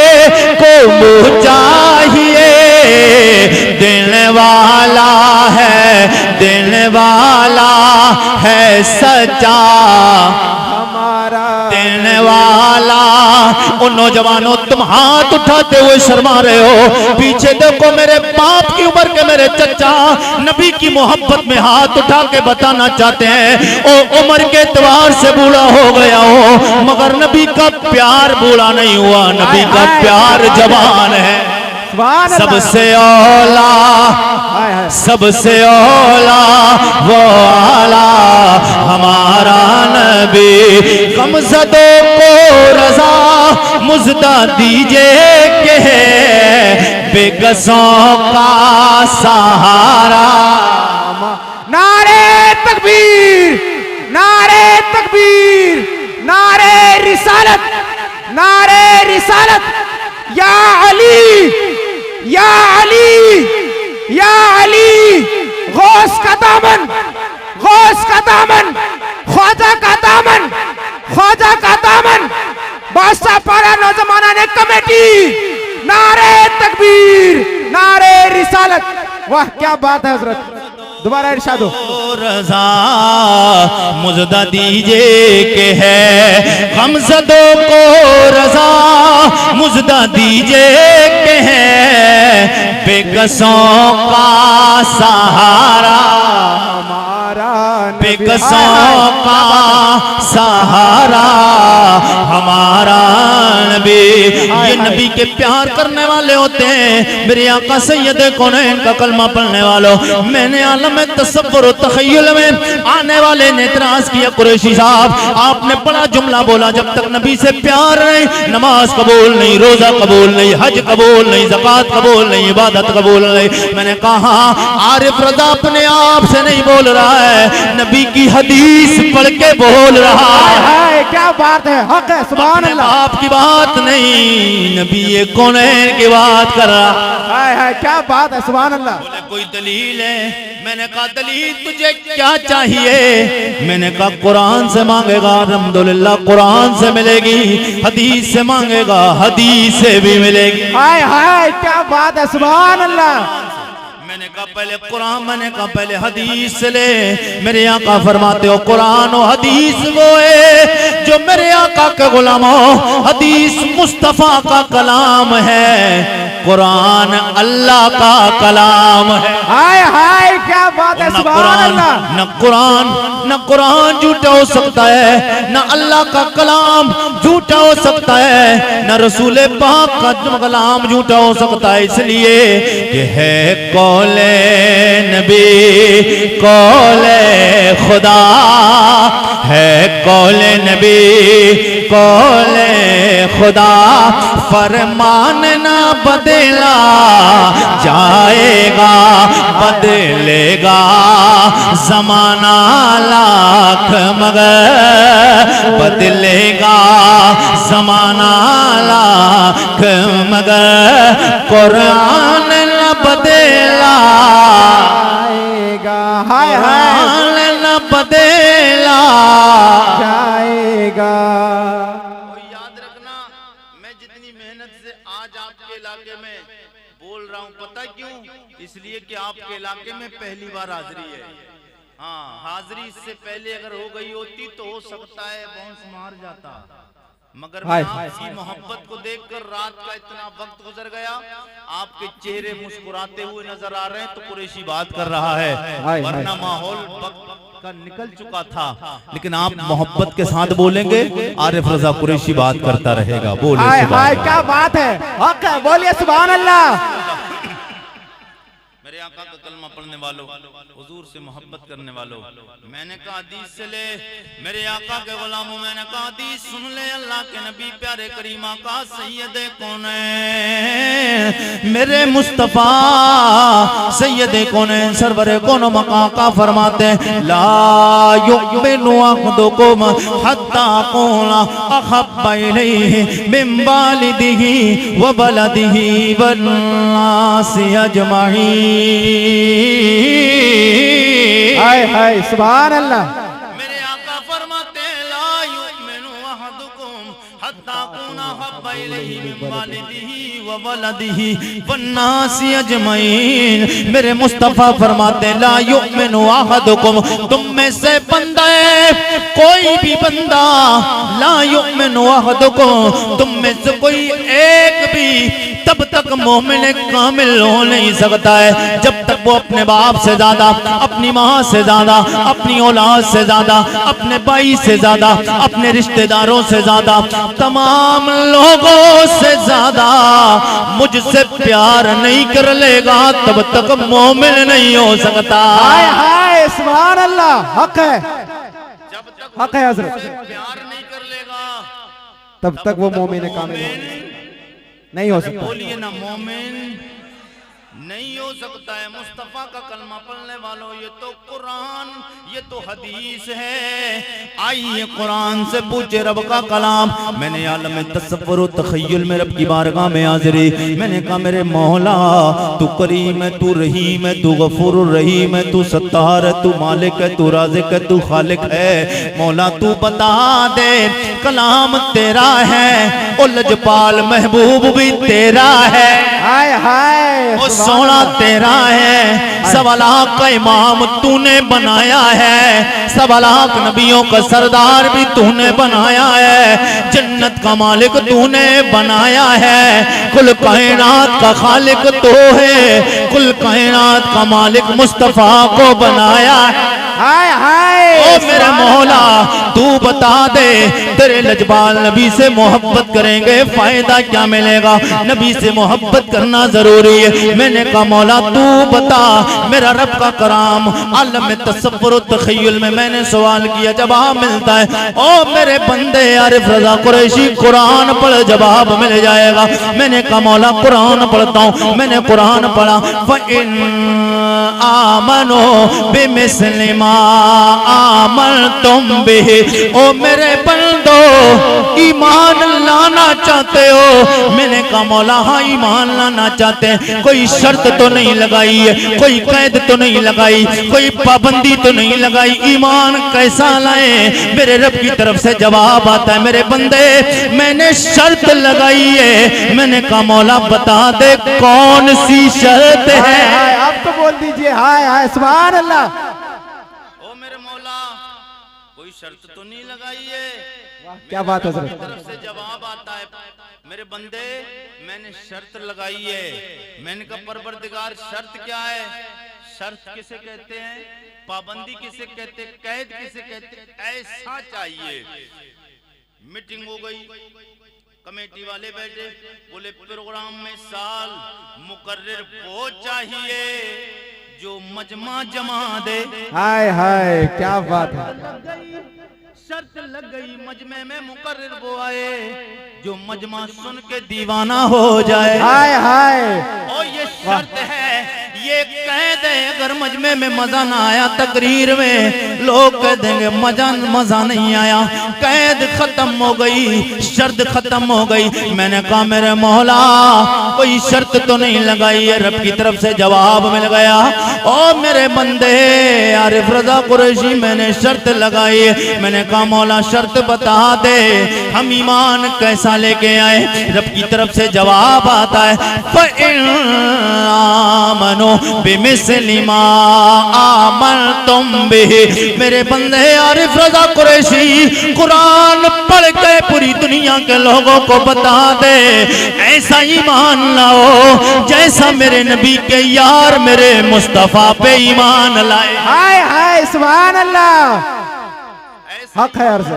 को मुझे चाहिए, देने वाला है, देने वाला है सच्चा हमारा देने वाला। ओ नौजवानों तुम हाथ उठाते हुए शर्मा रहे हो, पीछे देखो मेरे बाप की उम्र के मेरे चचा नबी की मोहब्बत में हाथ उठा के बताना चाहते हैं ओ उम्र के एतबार से बूढ़ा हो गया हो मगर नबी का प्यार बूढ़ा नहीं हुआ, नबी का प्यार जवान है। सबसे औला, सबसे औला वो आला हमारा नबी। कमज़दों को रज़ा मुज़दा दीजिए के बेकसों का सहारा। नारे तकबीर, नारे तकबीर, नारे रिसालत, नारे रिसालत। या अली, या अली, या अली। गौस का दामन, गौस का दामन, ख्वाजा का दामन, ख्वाजा का दामन। बादशाह पारा नौजवाना ने कमेटी। नारे तकबीर, नारे रिसालत। वाह क्या बात है हजरत, दोबारा इरशाद हो। रज़ा मुज़दा दीजिए के है गमज़दों को रज़ा मुज़दा दीजिए के है बेकसों का सहारा हमारा बेकसों का सहारा हमारा नबी। ये नबी के प्यार करने वाले होते हैं, मेरे आका सैयद कौनैन का कलमा पढ़ने वालों। मैंने आलम तसव्वुर और तख़य्युल में आने वाले ने इतराज़ किया, कुरैशी साहब आपने बड़ा जुमला बोला, जब तक नबी से प्यार नहीं नमाज कबूल नहीं, रोजा कबूल नहीं, हज कबूल नहीं, ज़कात कबूल नहीं, इबादत कबूल नहीं। मैंने कहा आरिफ रज़ा अपने आप से नहीं बोल रहा है, नबी की हदीस पढ़ के बोल रहा है। क्या बात है, हक है, सुभान अल्लाह। आपकी बात नहीं, नबी ये कौनैन की बात कर रहा है। क्या बात है, सुभान अल्लाह। बोले कोई दलील है? मैंने कहा दलील तुझे क्या चाहिए? मैंने कहा कुरान से मांगेगा अल्हम्दुलिल्लाह कुरान से मिलेगी, हदीस से मांगेगा हदीस से भी मिलेगी। हाय हाय क्या बात है, सुभान अल्लाह। मैंने कहा पहले कुरान, मैंने कहा पहले हदीस से ले। मेरे आका फरमाते हो कुरान और हदीस वो है जो मेरे आका के गुलाम हो, हदीस मुस्तफा का कलाम है, कुरान अल्लाह का कलाम है। हाय हाय क्या बात है, सुभान अल्लाह। न कुरान झूठा हो सकता है, न अल्लाह का कलाम झूठा हो सकता है, न रसूल पाक का कलाम झूठा हो सकता है, इसलिए कि है कौले नबी कौले खुदा है, कौले नबी कौले खुदा फरमान ना बदला जाएगा, बदलेगा जमाना लाख मगर बदलेगा जमाना लाख मगर कुरान ना बदला जाएगा, हाय हाय हाल न बदला जाएगा। और याद रखना, मैं जितनी मेहनत से आज आपके इलाके में बोल रहा हूँ, पता क्यों? इसलिए कि आपके इलाके में पहली बार हाजिरी है। हाँ, हाजिरी इससे पहले अगर हो गई होती तो हो सकता है बाउंस मार जाता, मगर हाय, मैं हाय, आपकी मोहब्बत को देखकर रात का इतना वक्त गुजर गया, आपके चेहरे मुस्कुराते हुए नजर आ रहे हैं, तो कुरैशी बात कर रहा है, हाय, वरना हाय। माहौल वक्त का निकल चुका था। लेकिन आप मोहब्बत के साथ बोलेंगे, आरिफ रजा कुरैशी बात करता रहेगा। बोले हाय सुभान हाय, अल्लाह। क्या बात है, हक है, बोलिए सुभान अल्लाह। मेरे आका का कलमा पढ़ने वालों, हुजूर से मोहब्बत करने वालों, मैंने कहा हदीस से ले, मेरे आका के गुलामों, मैंने कहा हदीस सुन ले। अल्लाह के नबी प्यारे करीम आका सैयदे कौनैन, मेरे मुस्तफा सैयदे कौनैन सरवरे कौनो मका का फरमाते हैं, ला युमिनु अहदुकुम हत्ता अकूना अहब्बा इलैहि मिन वालिदिही व वलदिही वन नासि अजमईन। हाय हाय, सुभान अल्लाह। मेरे आका फरमाते हैं, ला युमिनु अहदुकुम हत्ता अकूना अहब्बा इलैहि मिन वालिदिही व वलदिही वन नासि अजमईन। मेरे मुस्तफा फरमाते हैं, ला युमिनु अहदुकुम, तुम में से बंदा कोई भी बंदा, ला युमिनु अहदुकुम, तुम में से कोई एक भी तब तक मोमिन कामिल हो नहीं सकता है जब तक वो अपने बाप से ज्यादा, अपनी माँ से ज्यादा, अपनी औलाद से ज्यादा, अपने भाई से ज्यादा, अपने रिश्तेदारों से ज्यादा, तमाम लोगों से ज्यादा मुझसे प्यार नहीं कर लेगा, तब तक मोमिन नहीं हो सकता। हाय हाय, सुभान अल्लाह, हक है, जब तक हक है हजरत, प्यार नहीं कर लेगा तब तक वो मोमिन कामिल नहीं हो सकता। बोलिए ना, मोमिन नहीं हो सकता है। मुस्तफा का कलमा पढ़ने वालों, ये तो कुरान, ये तो हदीस है। आइए कुरान से पूछे रब का कलाम। मैंने आलम तसव्वुर व तखय्युल में रब की बारगाह में हाजिरी, मैंने कहा मेरे मौला तू करीम है, तू रहीम है, तू गफूर रहीम है, तू सत्तार है, तू मालिक है, तू राज़िक है, तू खालिक है। मौला तू बता दे कलाम तेरा है, ओ लजपाल महबूब भी तेरा है, हाय हाय, ओ सोना तेरा है, सवा लाख का इमाम तूने बनाया है, सवा लाख नबियों का सरदार भी तूने बनाया है, जन्नत का मालिक तूने बनाया है, कुल कायनात का खालिक तो है, कुल कायनात का मालिक मुस्तफा को बनाया है। हाय हाय, ओ मेरे मौला तू बता दे, तेरे लजपाल नबी से मोहब्बत करेंगे फायदा क्या मिलेगा? नबी से मोहब्बत करना जरूरी है। मैंने कहा मौला तू बता, मेरा रब का कराम आलम तसव्वुर तखय्युल में मैंने सवाल किया, जवाब मिलता है। ओ मेरे बंदे आरिफ रजा कुरैशी कुरान पढ़, जवाब मिल जाएगा। मैंने कहा मौला कुरान पढ़ता हूँ। मैंने कुरान पढ़ा, फ़इन आमनो बिमिस्लि मा आमनतुम बिही, ओ मेरे बंदो ईमान लाना चाहते हो? मैंने कहा मौला हाँ ईमान लाना चाहते हैं। कोई शर्त तो नहीं लगाई है, कोई कैद तो नहीं लगाई, कोई पाबंदी तो नहीं लगाई, ईमान कैसा लाए? मेरे रब की तरफ से जवाब आता है, मेरे बंदे मैंने शर्त लगाई है। मैंने कहा मौला बता दे कौन सी शर्त है? हाय हाय, आप तो बोल दीजिए, हाय हाय, सुभान अल्लाह। ओ मेरे मौला कोई शर्त तो नहीं लगाई है। क्या बात है मेरे रब की हजरत, तरफ से जवाब आता है, मेरे बंदे मैंने शर्त लगाई है। मैंने कहा परवरदिगार शर्त क्या है? शर्त किसे कहते हैं? पाबंदी किसे कहते हैं? कैद किसे कहते हैं? ऐसा चाहिए। मीटिंग हो गई, कमेटी वाले बैठे, बोले प्रोग्राम में साल मुकर्रर वो चाहिए जो मजमा जमा दे। हाय हाय, क्या बात है, शर्त लग गई, मजमे में मुकर्रर वो आए जो मजमा सुन के दीवाना हो जाए। हाय हाय, और ये शर्त है, ये कैद है। अगर मजमे में मजा ना आया, तकरीर में लोग कह देंगे मजा नहीं आया, कैद खत्म हो गई, शर्त खत्म हो गई। मैंने कहा मेरे मौला कोई शर्त तो नहीं लगाई है। रब की तरफ से जवाब मिल गया, ओ मेरे बंदे आरिफ रजा कुरैशी मैंने शर्त लगाई है। मैंने कहा मौला शर्त बता दे, हम ईमान कैसा लेके आए। रब की तरफ से जवाब आता है, आमनो बिमिस्ली मा आमनतुम बिही। मेरे बंदे आरिफ रजा कुरैशी कुरान पढ़ के पूरी दुनिया के लोगों को बता दे, ऐसा ईमान लाओ जैसा मेरे नबी के यार मेरे मुस्तफा पे ईमान लाए। हाय हाय सुभान अल्लाह, हक है अर्ज़,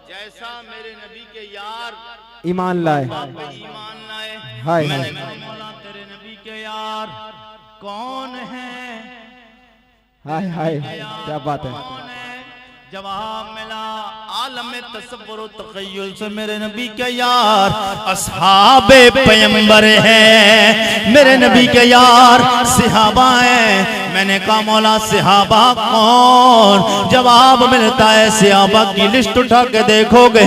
जैसा मेरे नबी के यार ईमान लाए। ईमान लाए। हाय मैंने हाय, कहा मौला तेरे नबी के यार कौन है? हाय हाय, क्या बात है। कौन है? जवाब मिला आलम तसव्वुर व तख़य्युल से मेरे नबी के यार असहाबे पैगंबर है, मेरे नबी के यार सहाबा है। मैंने कहा मौला सहाबा कौन? जवाब मिलता है सहाबा की लिस्ट उठा के देखोगे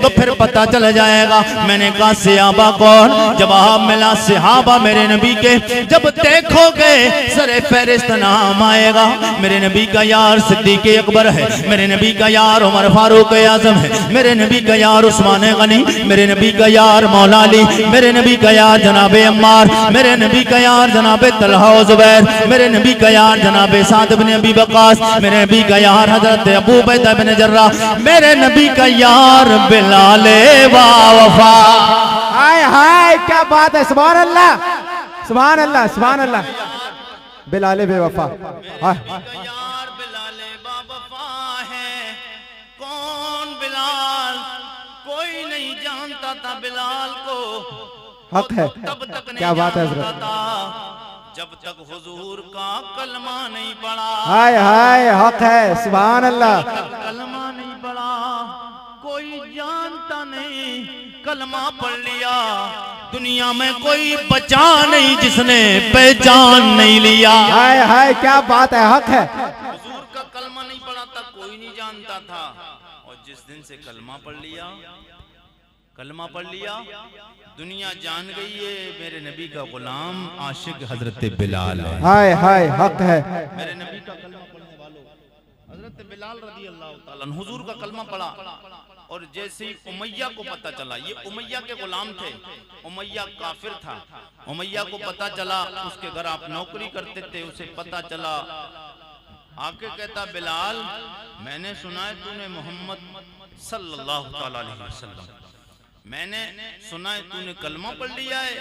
तो फिर पता चल जाएगा। मैंने कहा सहाबा कौन? जवाब मिला सहाबा मेरे नबी के जब देखोगे सरे फहरिस्त नाम आएगा। मेरे नबी का यार सिद्दीक अकबर है, मेरे नबी का यार उमर फारूक आजम है, मेरे नबी का यार उस्मान गनी, मेरे नबी का यार मौला अली, मेरे नबी का यार जनाबे अम्मार, मेरे नबी का यार जनाबे तलहा व जुबैर, मेरे नबी का यार जनाबे साद बिन अबी वक्कास, मेरे नबी का यार हजरत अबू उबैदा बिन जर्राह, मेरे नबी का यार बिलाल वा वफा। हाय हाय, क्या बात है। सुभान अल्लाह सुभान अल्लाह सुभान अल्लाह, बिलाल बेवफा। हाय यार बिलाल बावफा है। कौन बिलाल? कोई नहीं जानता था बिलाल को। हक है, तब तक नहीं क्या बात है जानता हजरत। था जब तक हुजूर का कलमा नहीं पढ़ा। हाय हाय, हक है सुभान अल्लाह। कलमा नहीं पढ़ा, कोई जानता नहीं। कलमा पढ़ लिया, दुनिया में कोई बचा नहीं जिसने पहचान नहीं लिया। हाय हाय, क्या बात है। हक है, हुजूर का कलमा नहीं पढ़ा था, कोई नहीं जानता था। और जिस दिन से कलमा पढ़ लिया, कलमा पढ़ लिया, दुनिया जान गई है मेरे नबी का गुलाम आशिक हजरत बिलाल है। हाय हाय, हक है। मेरे नबी का कलमा पढ़ने वालों हजरत बिलाल रज़ी अल्लाह ताला अन्हु हुजूर का कलमा पढ़ा। और जैसे ही उमैया को पता चला, ये उमैया के गुलाम थे, उमैया काफिर था, उमैया को पता चला, उसके घर आप नौकरी करते थे, उसे पता चला, आके कहता बिलाल मैंने सुना है तूने मोहम्मद सल्लल्लाहु अलैहि वसल्लम, मैंने सुना है तूने कलमा पढ़ लिया है।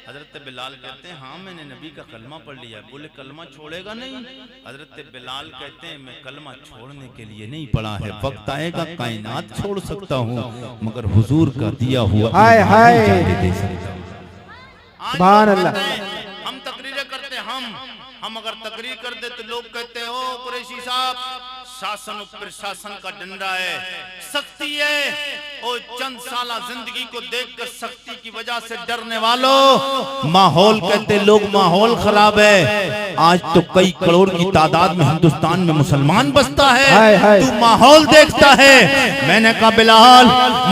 हजरत बिलाल कहते हैं हाँ मैंने नबी का कलमा पढ़ लिया है। बोले कलमा छोड़ेगा नहीं? हजरत बिलाल कहते हैं मैं कलमा छोड़ने के लिए नहीं पढ़ा है, वक्त आएगा कायनात छोड़ सकता हूँ मगर हुजूर का दिया हुआ हाय हाय, दे सकता हूँ। सुभान अल्लाह। हम तकरीरें करते, हम अगर तकरीर कर दे तो लोग कहते हैं ओ कुरैशी साहब शासन और प्रशासन का डंडा है, सख्ती है। ओ चंद साला जिंदगी को देखकर सख्ती की वजह से डरने वालों, माहौल कहते लोग माहौल खराब है। आज तो कई करोड़ की तादाद में हिंदुस्तान में मुसलमान बसता है, तू माहौल देखता है। मैंने कहा बिलाल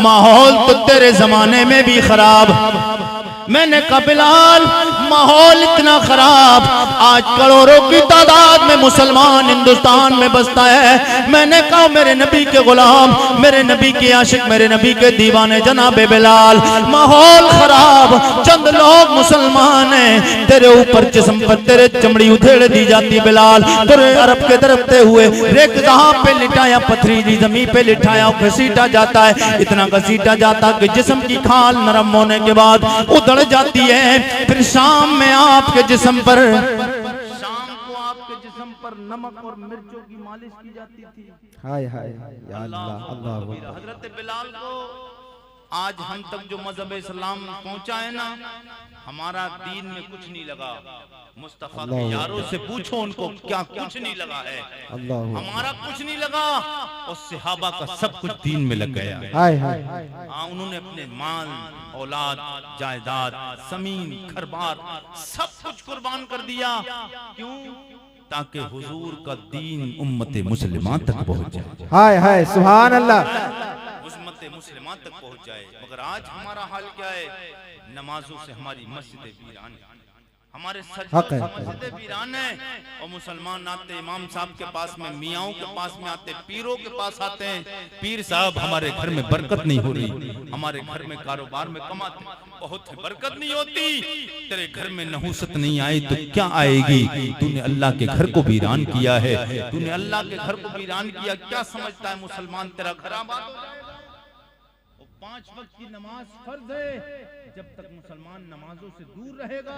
माहौल तो तेरे जमाने में भी खराब। मैंने कहा बिलाल माहौल इतना खराब, आज करोड़ों की तादाद में मुसलमान हिंदुस्तान में बसता है। मैंने कहा मेरे नबी के गुलाम, मेरे नबी के आशिक, मेरे नबी के दीवाने जनाबे बिलाल, माहौल खराब, चंद लोग मुसलमान हैं, तेरे ऊपर जिस्म पर तेरे चमड़ी उधेड़ दी जाती बिलाल, तेरे अरब के दरकते हुए रेगिस्तान पे लिटाया, पथरीली जमीन पे लिटाया, घसीटा जाता है, इतना घसीटा जाता कि जिस्म की खाल नरम होने के बाद उधड़ जाती है। फिर शाम में आपके जिस्म पर, शाम को आपके जिस्म पर नमक और मिर्चों की मालिश की जाती थी। हाय हाय, या अल्लाह अल्लाह। हजरत बिलाल को आज हम तक जो मजहब इस्लाम पहुंचा है ना, हमारा दीन में कुछ नहीं लगा। मुस्तफा के यारों से पूछो, उनको क्या कुछ नहीं लगा है। हमारा कुछ नहीं लगा और सहाबा का सब कुछ दीन में लग गया। हाँ, उन्होंने अपने माल, औलाद, जायदाद, जमीन, घर-बार सब कुछ कुर्बान कर दिया। क्यों? ताकि हुजूर का दीन उम्मत मुसलिमा तक पहुंच जाए। हाय हाय सुभान अल्लाह, उम्मत मुसलिमा तक पहुंच जाए। मगर आज हमारा हाल क्या है? नमाजों से हमारी मस्जिदें वीरान है, हमारे मस्जिदें वीरान है। और मुसलमान आते इमाम साहब के पास में, मियाओं के पास में आते, पीरों के पास आते हैं। पीर साहब हमारे घर में बरकत नहीं हो रही, हमारे घर में कारोबार में कमाते बहुत बरकत नहीं होती, तेरे घर में नहुसत नहीं आई तो क्या आएगी? तूने अल्लाह के घर को वीरान किया है, तूने अल्लाह के घर को वीरान किया। क्या समझता है मुसलमान तेरा घर आबाद हो जाएगा? 5 वक्त की नमाज फर्ज है। जब तक मुसलमान नमाजों से दूर रहेगा,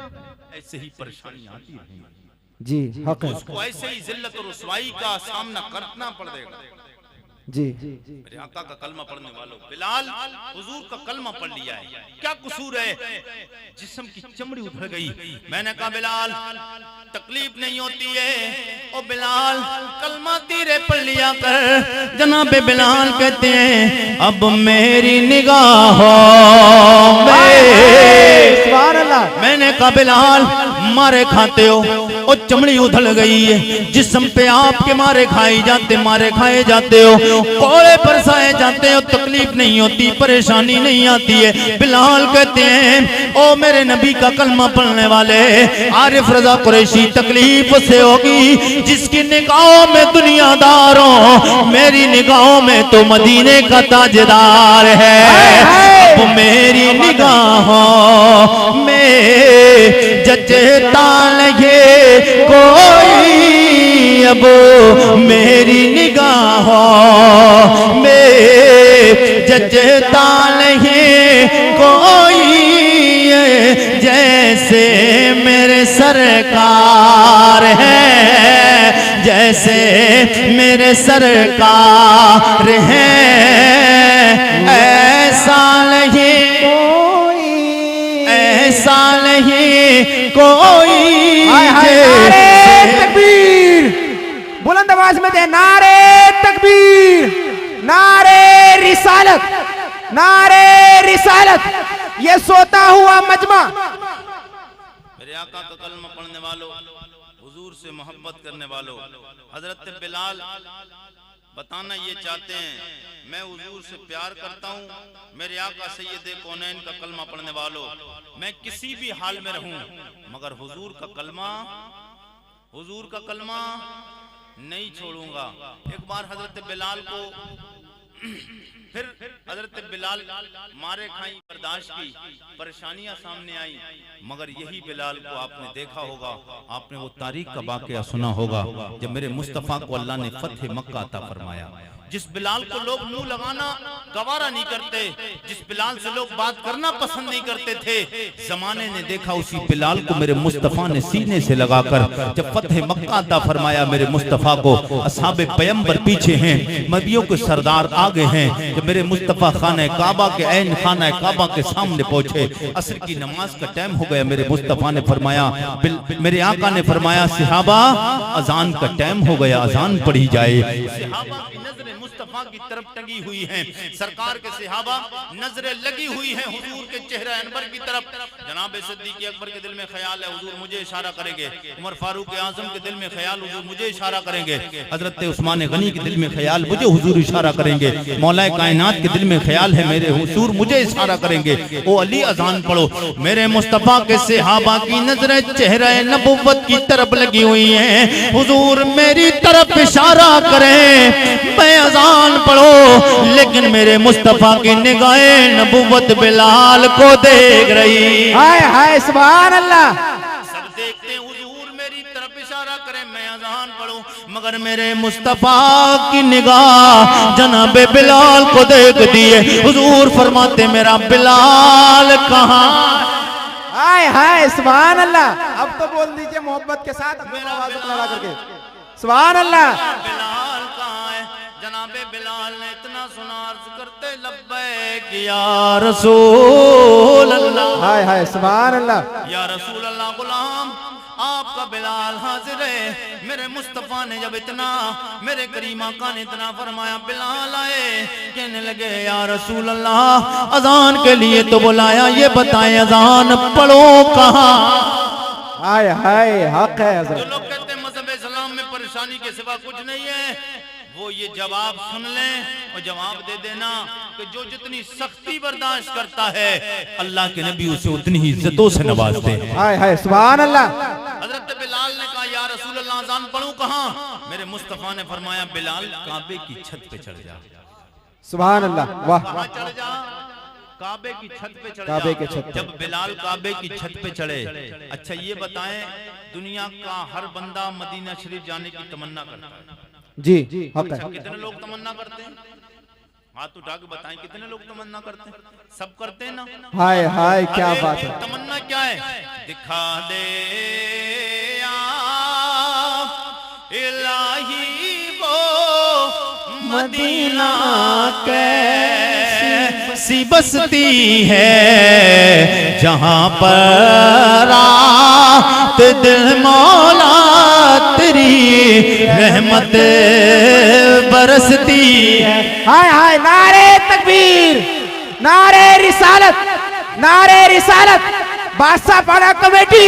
ऐसे ही परेशानी आती रहेगी जी। हक है, उसको ऐसे ही जिल्लत और रुसवाई का सामना करना पड़ेगा जी। मेरे आका का कलमा पढ़ने वालों, बिलाल हुजूर का कलमा पढ़ लिया है, क्या कसूर है? जिस्म की चमड़ी उधड़ गई। मैंने कहा बिलाल तकलीफ नहीं होती है। ओ बिलाल कलमा तीरे पढ़ लिया कर। जनाबे बिलाल कहते हैं अब मेरी निगाहों में, सुभान अल्लाह। मैंने कहा बिलाल मारे खाते हो, और चमड़ी उधड़ गई है, जिस्म पे आपके मारे खाए जाते, मारे खाए जाते हो, कोड़े परसाए जाते हो, तकलीफ नहीं होती, परेशानी नहीं आती है। बिलाल कहते हैं ओ मेरे नबी का कलमा पढ़ने वाले आरिफ रजा कुरैशी, तकलीफ से होगी जिसकी निगाहों में दुनियादारों, मेरी निगाहों में तो मदीने का ताजदार है। अब मेरी निगाहों में जचता लगे कोई, अब मेरी निगाहों में जचता नहीं कोई, जैसे मेरे सरकार है, जैसे मेरे सरकार है, ऐसा नहीं कोई, ऐसा नहीं कोई। नारे तकबीर, बुलंद आवाज में दे नारे तकबीर, नारे रिसालत, नारे रिसालत। ये सोता हुआ मजमा, मेरे आका का कलमा पढ़ने वालों, हुजूर से मोहब्बत करने वालों, हजरत बिलाल बताना ये चाहते हैं मैं हुजूर से प्यार करता हूँ। मेरे आका सैयद कौनैन का कलमा पढ़ने वालों, मैं किसी भी हाल में रहूं मगर हुजूर का कलमा, हुजूर का कलमा नहीं छोड़ूंगा। एक बार हजरत बिलाल को फिर हजरत बिलाल मारे खाई, बर्दाश्त की, परेशानियां सामने आई, मगर यही बिलाल को आपने देखा होगा, आपने वो तारीख का वाकया सुना होगा जब मेरे मुस्तफा को अल्लाह ने फतह मक्का अता फरमाया। जिस बिलाल को लोग मुंह लगाना गवारा नहीं करते, जिस बिलाल से लोग बात करना पसंद नहीं करते थे, जमाने ने देखा उसी बिलाल को मेरे मुस्तफा ने सीने से लगाकर जब फतह मक्का अता फरमाया मेरे मुस्तफा को, असहाबे पैगंबर पीछे हैं, नबियों के सरदार आगे हैं। जब मेरे मुस्तफा खाने काबा के ऐन खाना काबा के सामने पहुंचे, असर की नमाज का टाइम हो गया, मेरे मुस्तफा ने फरमाया, मेरे आका ने फरमाया सहाबा अजान का टाइम हो गया, अजान पढ़ी जाए। सहाबा की नजरें मुस्तफा की तरफ टंगी हुई हैं, सरकार के सहाबा नजरें लगी हुई हैं हुजूर के चेहरे अनवर की तरफ। जनाब सिद्दीक अकबर के दिल में ख्याल है हुजूर मुझे इशारा करेंगे, उमर फारूक आजम के दिल में ख्याल हुजूर मुझे इशारा करेंगे, हजरत उस्मान गनी के दिल में ख्याल मुझे हुजूर इशारा करेंगे, मौला कायनात के दिल में ख्याल है मेरे हुजूर मुझे इशारा करेंगे। ओ अली अजान पढ़ो। मेरे मुस्तफा के सहाबा की नजरें चेहरे नबुव्वत की तरफ लगी हुई हैं, हुजूर मेरी तरफ इशारा करें, मैं अजान पढ़ो, लेकिन मेरे मुस्तफा की निगाहें नबुव्वत बिलाल को देख रही। हाय हाय सुभान अल्लाह। सब देखते हैं हुजूर मेरी तरफ इशारा करें, मैं अजान पढ़ूं, मगर मेरे मुस्तफा की निगाह जनाबे बिलाल को देख दिए। हुजूर फरमाते मेरा बिलाल कहाँ? हाय हाय सुभान अल्लाह। अब तो बोल दीजिए मोहब्बत के साथ, अपनी आवाज लगा करके सुभान अल्लाह। बिलाल कहाँ है? जनाबे बिलाल ने इतना सुना, अर्ज करते लब्बैक या रसूल अल्लाह। हाय हाय सुभान अल्लाह। या रसूल अल्लाह, गुलाम आपका बिलाल हाजिर है। मेरे मुस्तफा ने जब इतना, मेरे करीम आका ने इतना फरमाया, बिलाल आए, कहने लगे या रसूल अल्लाह अजान के लिए तो बुलाया, ये बताएं अजान पढ़ो कहाँ। हाय हाय हक है जो हजरत। लोग कहते हैं मज़हब इस्लाम में परेशानी के सिवा कुछ नहीं है, वो ये जवाब सुन लें और जवाब दे देना कि जो जितनी सख्ती बर्दाश्त करता है अल्लाह के नबी उसे उतनी ही इज्जतों से नवाजते हैं। हाय हाय सुभान अल्लाह। हजरत बिलाल ने कहा या रसूल अल्लाह अज़ान पढ़ूं कहाँ? मेरे मुस्तफा ने फरमाया बिलाल काबे की छत पे चढ़ जा। सुभान अल्लाह। वाह कहाँ चढ़ जा? काबे की छत पे चढ़ काबे जा। की छत पे। जब बिलाल काबे की छत पे चढ़े, अच्छा ये बताएं दुनिया का हर बंदा मदीना शरीफ जाने की तमन्ना करता है जी हक है। कितने लोग तमन्ना करते हैं? हाथ उठा के बताएं कितने लोग तमन्ना करते हैं? सब करते हैं ना? हाय हाय क्या अरे बात है। तमन्ना क्या है? दिखा दे या इलाही वो मदीना कैसी बसती है जहां पर रात दिल मौला तेरी रहमत बरसती है। हाय हाय नारे तकबीर, नारे रिसालत, नारे रिसालत। बादशाह पाड़ा कमेटी,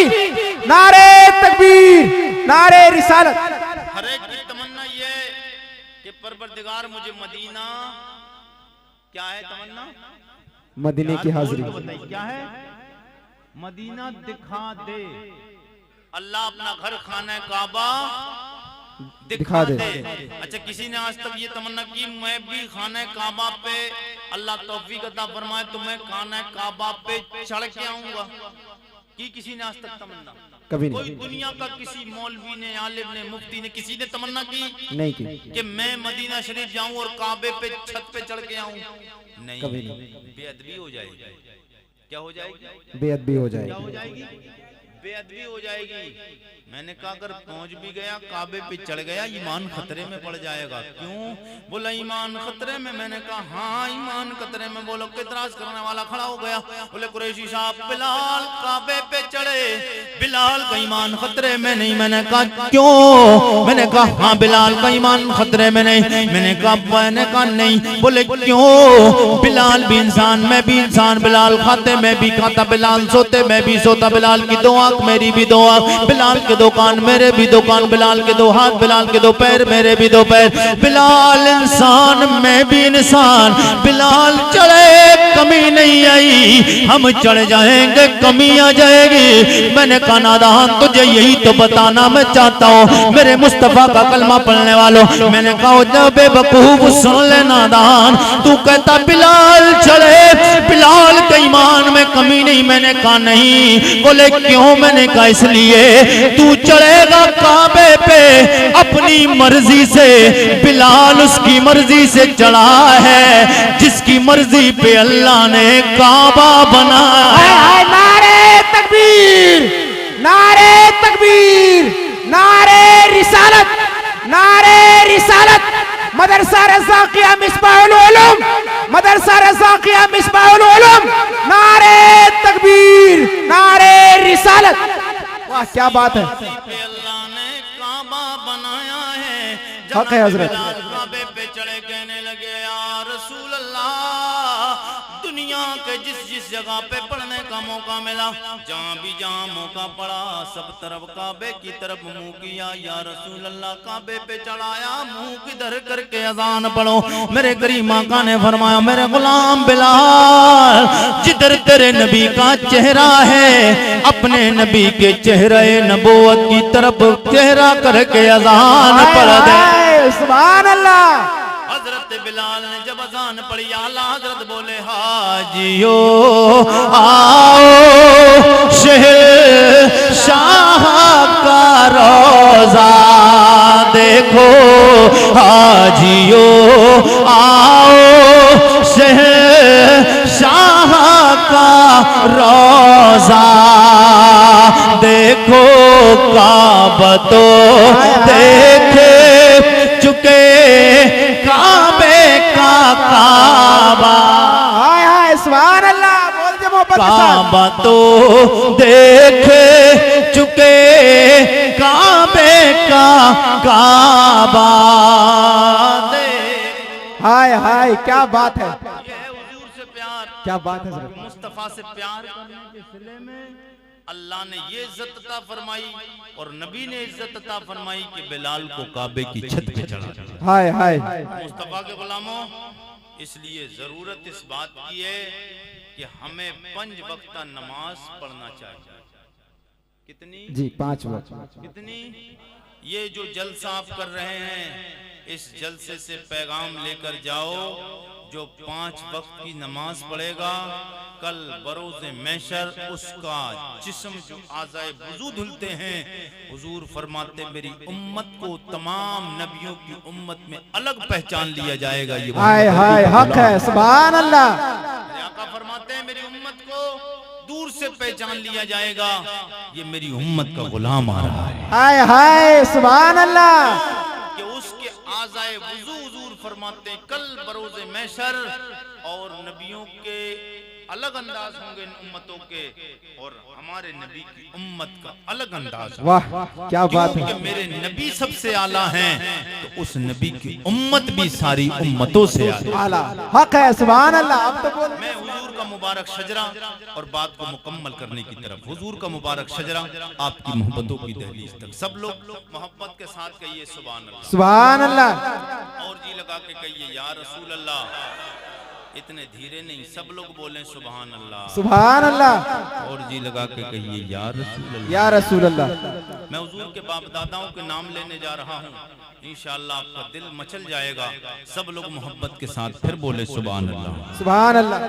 नारे तकबीर, नारे रिसालत। हर एक की तमन्ना ये कि परवरदिगार मुझे मदीना, क्या है तमन्ना? मदीने की हाजिरी। बताइए क्या है? मदीना दिखा दे। अल्लाह अपना घर खाना काबा दिखा दे। अच्छा किसी ने आज तक ये तमन्ना की मैं भी खाना काबा पे अल्लाह तौफीक अता फरमाए तो मैं खाना काबा पे चढ़ के आऊंगा? की किसी ने आज तक तमन्ना? कभी कोई नहीं, दुनिया का किसी मौलवी ने, आलिम ने, मुफ्ती ने, किसी ने तमन्ना की नहीं की। कि मैं मदीना शरीफ जाऊं और काबे पे छत पे चढ़ के आऊं? नहीं, कभी नहीं। बेअदबी हो जाएगी। क्या हो जाएगी? बेअदबी हो क्या हो जाएगी। जाएगी? बेअदबी हो जाएगी। मैंने कहा अगर पहुंच भी गया काबे पे चढ़ गया ईमान खतरे में पड़ जाएगा। क्यों? बोला ईमान खतरे में। मैंने कहा हाँ ईमान खतरे में। बोलो इतराज करने वाला खड़ा हो गया, बोले कुरैशी साहब बिलाल काबे पे चढ़े, बिलाल का ईमान खतरे में नहीं। मैंने कहा क्यों? मैंने कहा हाँ बिलाल का ईमान खतरे में नहीं। मैंने कहा नहीं। बोले क्यों? बिलाल भी इंसान, मैं भी इंसान। बिलाल खाते मैं भी खाता, बिलाल सोते मैं भी सोता। बिलाल की दो आंख मेरी भी दो आंख, बिलाल के दो कान मेरे भी दो कान, बिलाल के दो हाथ, बिलाल के दो पैर मेरे भी दो पैर। बिलाल इंसान मैं भी इंसान। बिलाल चढ़े कमी नहीं आई, हम चढ़ जाएंगे कमी आ जाएगी। मैंने कहा नादान तुझे यही तो बताना मैं चाहता हूँ मेरे मुस्तफा का कलमा पढ़ने वालों। मैंने कहा जब बेवकूफ सुन ले नादान, तू कहता बिलाल चढ़े, बिलाल के ईमान में कमी नहीं। मैंने कहा नहीं। बोले क्यों? मैंने कहा इसलिए तू चढ़ेगा काबे पे अपनी मर्जी से, बिलाल उसकी मर्जी से चढ़ा है जिसकी मर्जी पे अल्लाह ने काबा बनाया। नारे तकबीर, नारे तकबीर, नारे रिसालत, नारे रिसालत। मदरसा रज़ाक़िया मिसबाहुल उलूम, मदरसा रज़ाक़िया मिसबाहुल उलूम। नारे तकबीर, नारे रिसालत। वाह क्या बात है। अल्लाह ने काबा बनाया है। हक है हजरत। काबे पे चढ़े कहने लगे या रसूल अल्लाह, दुनिया के जिस जिस जगह पे पढ़ने का मौका मिला, जहाँ भी जहाँ मौका पड़ा सब तरफ काबे की तरफ मुंह किया। या रसूल अल्लाह काबे पे चढ़ाया, मुंह किधर करके अजान पढ़ो। मेरे करीम आका ने फरमाया मेरे गुलाम बिलाल, जिधर तेरे नबी का चेहरा है अपने नबी के चेहरे नबूवत की तरफ चेहरा करके अजान पढ़ दे। सुभान अल्लाह। हजरत बिलाल ने जब अजान पढ़ी, आला हजरत बोले हाजियो आओ शहर शाह का रोजा देखो। हाजियो आओ शहर शाह का रोजा देखो। काबा तो देखे चुके काबे काबा तो देख चुके, काबे का काबा देख। हाय हाय क्या बात है, ये है हुजूर से प्यार, क्या बात है हजरत। मुस्तफा से प्यार करने के सिले में अल्लाह ने ये इज्जत अता फरमाई और नबी ने इज्जत अता फरमाई कि बिलाल को काबे की छत पे चढ़ा। हाय हाय मुस्तफा के गुलामों, इसलिए जरूरत इस बात की है कि हमें 5 वक्त नमाज पढ़ना चाहिए। कितनी जी 5 वक्त। कितनी? ये जो जलसा आप कर रहे हैं, इस जलसे से पैगाम लेकर जाओ, जो 5 वक्त की नमाज पढ़ेगा कल बरोज़े महशर उसका जिस्म जो आज़ाए वुज़ू धुलते हैं, हुजूर फरमाते मेरी उम्मत को तमाम नबियों की उम्मत में अलग पहचान लिया जाएगा। ये हाय हाय हक है, सुभान अल्लाह। आका फरमाते हैं मेरी उम्मत को दूर से पहचान लिया जाएगा, ये मेरी उम्मत का गुलाम आ रहा है। हाय हाय सुभान अल्लाह। कि उसके आज़ाए वुज़ू हुजूर फरमाते हैं कल बरोज़े महशर और नबियों के अलग अंदाज होंगे इन उम्मतों के और हमारे नबी की उम्मत का अलग अंदाज। वाह क्या बात है। क्योंकि मेरे नबी सबसे आला हैं तो उस नबी की उम्मत भी सारी उम्मतों से आला। हक है सुभान अल्लाह। अब तो बोल। मैं हुजूर का मुबारक शजरा और बात को मुकम्मल करने की तरफ, हुजूर का मुबारक शजरा आपकी मोहब्बतों की दहलीज तक सब लोग मोहब्बत के साथ कहिए सुभान अल्लाह, सुभान अल्लाह। और जी लगा के कहिए या रसूल अल्लाह। इतने धीरे नहीं, सब लोग बोलें सुभान अल्लाह, सुभान अल्लाह। और जी लगा के कहिए या रसूल अल्लाह। या रसूल अल्लाह। मैं हुजूर के बाप दादाओं के नाम लेने जा रहा हूँ, इंशाअल्लाह आपका दिल मचल जाएगा। सब लोग मोहब्बत के साथ फिर बोले सुभान अल्लाह, सुभान अल्लाह।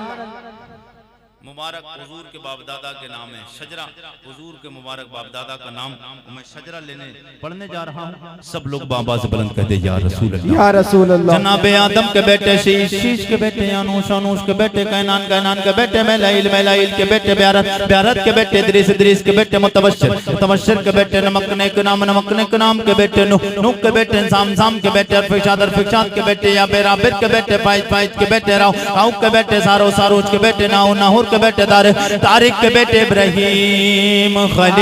मुबारक हुजूर के बाप दादा के नाम है शजरा, हुजूर के मुबारक बाप दादा का नाम मैं शजरा लेने पढ़ने जा रहा हूँ। सब लोग बाबा से बुलंद कहते या रसूल अल्लाह। या रसूल अल्लाह। जनाबे आदम के बेटे शीश, शीश के बेटे अनूश, अनूश के बेटे कैनान, कैनान के बेटे मैलाइल, मैलाइल के बेटे ब्यारत, ब्यारत के बेटे इदरीस, इदरीस के बेटे मुतबश्शिर, मुतबश्शिर के बेटे नमकने के नाम, नमकने के नाम के बेटे नूह, नूह के बेटे इंसाम, इंसाम के बेटे अरफिशाद, अरफिशाद के बेटे याबेर, याबेर के बेटे फाइज, फाइज के बेटे राव, राव के बेटे सारो, सारोज के बेटे नाहूर, नाहूर के बेटे तारिक, तारिक के बेटे इब्राहीम खलीलुल्लाह,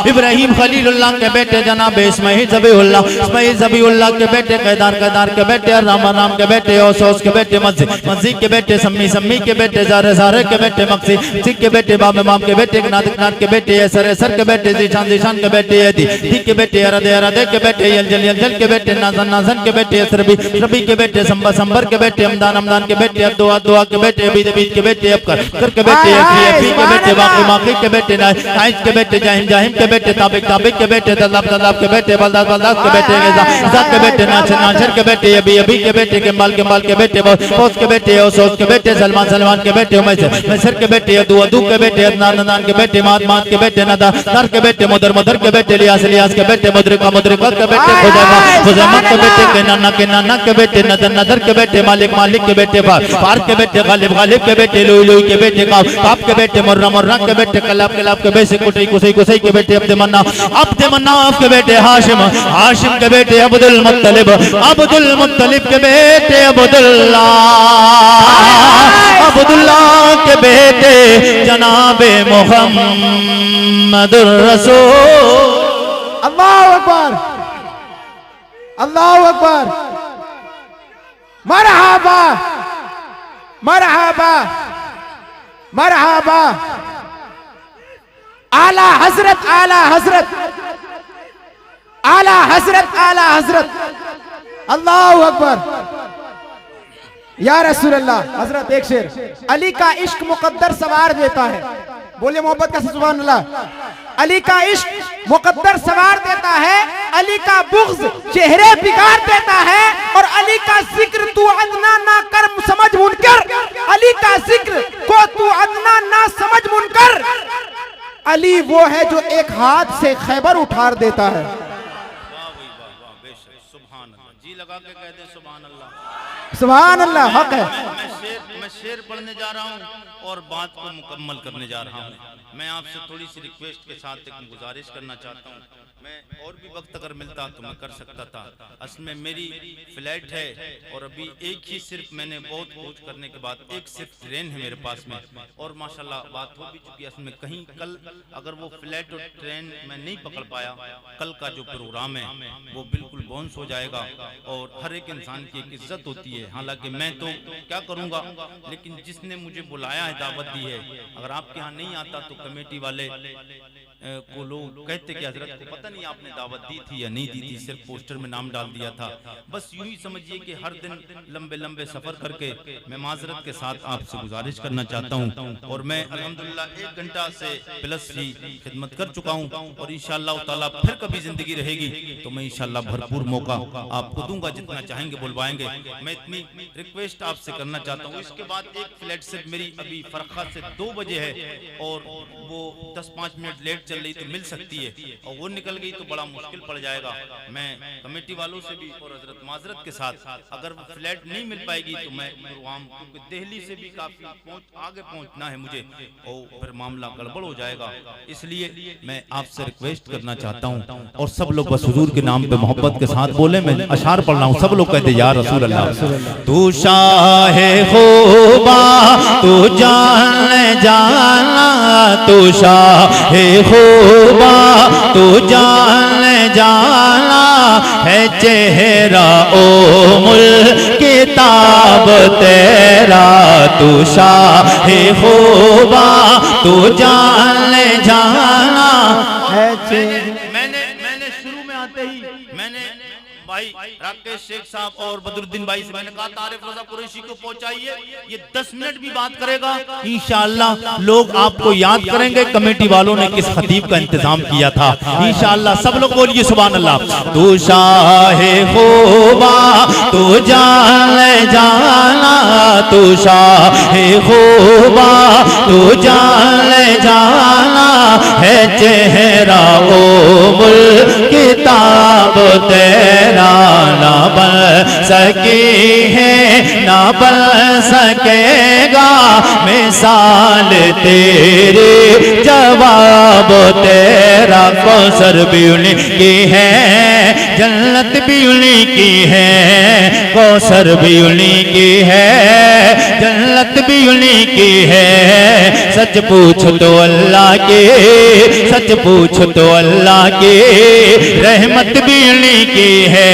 इब्राहीम खलीलुल्लाह के बेटे जनाब इस्माइल ज़बीहुल्लाह, इस्माइल ज़बीहुल्लाह के बेटे कैदार, कैदार के बेटे राम, राम के बेटे औस, औस के बेटे मस्जिद, मस्जिद के बेटे सम्मी, सम्मी के बेटे ज़ारे, ज़ारे के बेटे मक्सी, सिक के बेटे बाब, बाब के बेटे नाद, नाद के बेटे असर, असर के बेटे ज़ीशान, ज़ीशान के बेटे यदी, दी के बेटे अरदे, अरदे के बेटे यलजल, यलजल के बेटे नाज़न, नाज़न के बेटे असरबी, रबी के बेटे संबर, संबर के बेटे हमदान, हमदान के बेटे अब्दुआ, दुआ के बेटे अबीद, अबीद के बेटे अबकर, कर के बेटे अफी, अफी के बेटे बाकी, बाकी के बेटे नाइज के बेटे जाहिम, जाहिम के बेटे ताबिक, ताबिक के बेटे दलाब, दलाब के बेटे बलदाद, बलदाद के बेटे ज़ात के बेटे नाचर, नाचर के बेटे अबी, अबी के बेटे केमाल, केमाल के बेटे फौज के बेटे औस के बेटे सलमान, सलमान के बेटे मैसर, मैसर के बेटे अदू, अदू के बेटे अदनान, अदनान के बेटे माद, माद के बेटे नदा, नर के बेटे मुदर, मुदर के बेटे लियास, लियास के बेटे मुद्रिका, मुद्रिका के बेटे खुज़ैमा, खुज़ैमा के बेटे केनाना, केनाना के बेटे नदर, नदर के बेटे मालिक, मालिक के बेटे फार के बेटे गालिब, गालिब के बेटे लुई, लुई के बेटे काफ, काफ के बेटे मुर्रा, मुर्रा के बेटे कलाब, कलाब के बेटे कुसई, कुसई, कुसई के बेटे अब्द मन्ना, अब्द मन्नाफ के बेटे हाशिम, हाशिम के बेटे अब्दुल मुत्तलिब, अब्दुल मुत्तलिब के बेटे अब्दुल्लाह, अब्दुल्लाह के बेटे जनाबे मुहम्मदुर रसूल। अल्लाहु अकबर, अल्लाहु अकबर। मरहबा, मरहबा, मरहबा। आला हजरत, आला हजरत, आला हजरत, आला हजरत। अल्लाहु अकबर। या रसूल अल्लाह। हजरत एक शेर, अली का इश्क मुकद्दर सवार देता है। बोले मोहब्बत का सुभान अल्लाह। अली का इश्क मुकद्दर सवार देता है, अली का बुग़्ज़ चेहरे बिगाड़ देता है, और अली का जिक्र तू अदना ना कर समझ मुनकर, अली का जिक्र को तू अदना ना समझ मुनकर। अली वो है जो एक हाथ से खैबर उठा देता है। सुभान अल्लाह, जी लगा के कह दे सुभान अल्लाह, सुभान अल्लाह। हक है। मैं मैं शेर पढ़ने जा रहा हूँ और बात को मुकम्मल करने जा रहा हूँ। मैं आपसे थोड़ी सी रिक्वेस्ट के साथ एक गुजारिश करना चाहता हूँ। मैं और भी वक्त अगर मिलता तो मैं कर सकता था। असल में मेरी फ्लाइट है और अभी एक ही सिर्फ मैंने बहुत खोज करने के बाद एक सिर्फ ट्रेन है मेरे पास में और माशाल्लाह बात हो भी चुकी है। असल में कहीं कल अगर वो फ्लाइट और ट्रेन मैं नहीं पकड़ पाया, कल का जो प्रोग्राम है वो बिल्कुल बाउंस हो जाएगा। और हर एक इंसान की एक इज्जत होती है। हालांकि मैं तो क्या करूंगा, लेकिन जिसने मुझे बुलाया है, दावत दी है, अगर आपके यहाँ नहीं आता तो कमेटी वाले को लोग कहते कि हजरत को पता नहीं आपने दावत दी थी या नहीं दी थी, सिर्फ पोस्टर में नाम डाल दिया था। बस यूं ही समझिए कि हर दिन लंबे लंबे सफर करके मैं माजरत के साथ आपसे गुजारिश करना चाहता हूं। और मैं अल्हम्दुलिल्लाह 1 घंटा से प्लस ही खिदमत कर चुका हूं और इंशाअल्लाह ताला फिर कभी जिंदगी रहेगी तो मैं इंशाअल्लाह भरपूर मौका आपको दूंगा, जितना चाहेंगे बुलवाएंगे। मैं इतनी रिक्वेस्ट आपसे करना चाहता हूँ। इसके बाद एक फ्लाइट सिर्फ मेरी अभी फरखा से 2 बजे है और वो 10-5 मिनट लेट चल रही तो मिल सकती है, और वो निकल गई तो बड़ा मुश्किल पड़ जाएगा। मैं कमेटी वालों से भी और हजरत माजरत के साथ अगर वो फ्लाइट नहीं मिल पाएगी तो मैं प्रोग्राम, क्योंकि दिल्ली से भी काफी आगे पहुंचना है मुझे और फिर मामला गड़बड़ हो जाएगा। इसलिए मैं आपसे रिक्वेस्ट करना चाहता हूं और सब लोग बस हुजूर के नाम पे मोहब्बत के साथ बोले। मैं अशार पढ़ रहा हूं, सब लोग कहते या रसूल अल्लाह। तू शाहे खूबा तू जान जाना, तू शाहे खूबा तू जान जाना है चेहरा ओ मुल्क किताब तेरा। तू शाहे खूबा तू जान जाना है मैंने शुरू में आते ही मैंने भाई राकेश शेख साहब और बदरुद्दीन भाई से मैंने कहा तारिफ रज़ा कुरैशी को पहुंचाइए, ये 10 मिनट भी बात करेगा इंशाअल्लाह लोग आपको याद करेंगे कमेटी वालों ने किस खतीब का इंतजाम किया था। इंशाअल्लाह सब लोग बोलिए सुभान अल्लाह। तू शाहे खूबा तू जान जाना, तू शाहे खूबा तू जान जाना है चेहरा ओ मुल्क किताब तेरा। ना बन सकी है ना बन सकेगा मिसाल तेरे जवाब तेरा। कौसर भी उन्हीं की है, जन्नत भी उन्हीं की है, कौसर भी उन्हीं की है, जन्नत भी उन्हीं की है। सच पूछ तो अल्लाह के, सच पूछ तो अल्लाह के, रहमत भी उन्हीं की है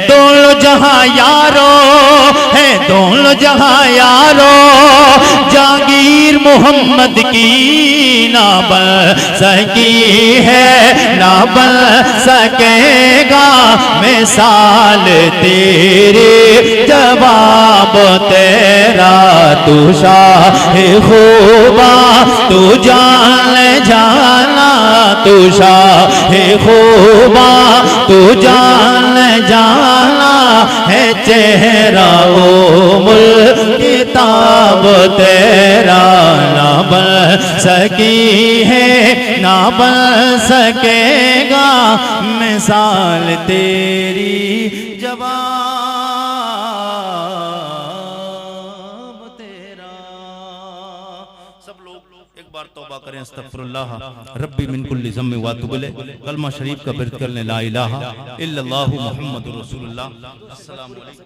दोनों जहां यारो, है दोनों जहां यारो। जागीर मोहम्मद की ना बन सकी है ना बन सकेगा मिसाल तेरे जवाब तेरा। तू शाहे खूबा तू जान जाना, तू शाहे खूबा तू जान जाना है चेहरा ओ मुल्क किताब तेरा। ना बन सकी है ना बन सकेगा मिसाल तेरी जवाब तेरा। सब लोग एक बार तौबा करें, अस्तगफिरुल्लाह रब्बी मिन कुल्ली ज़म्बि व अतूबु इलैह। कलमा शरीफ का विर्द कर लें, ला इलाहा इल्लल्लाहु मुहम्मदुर रसूलुल्लाह। अस्सलामु अलैकुम।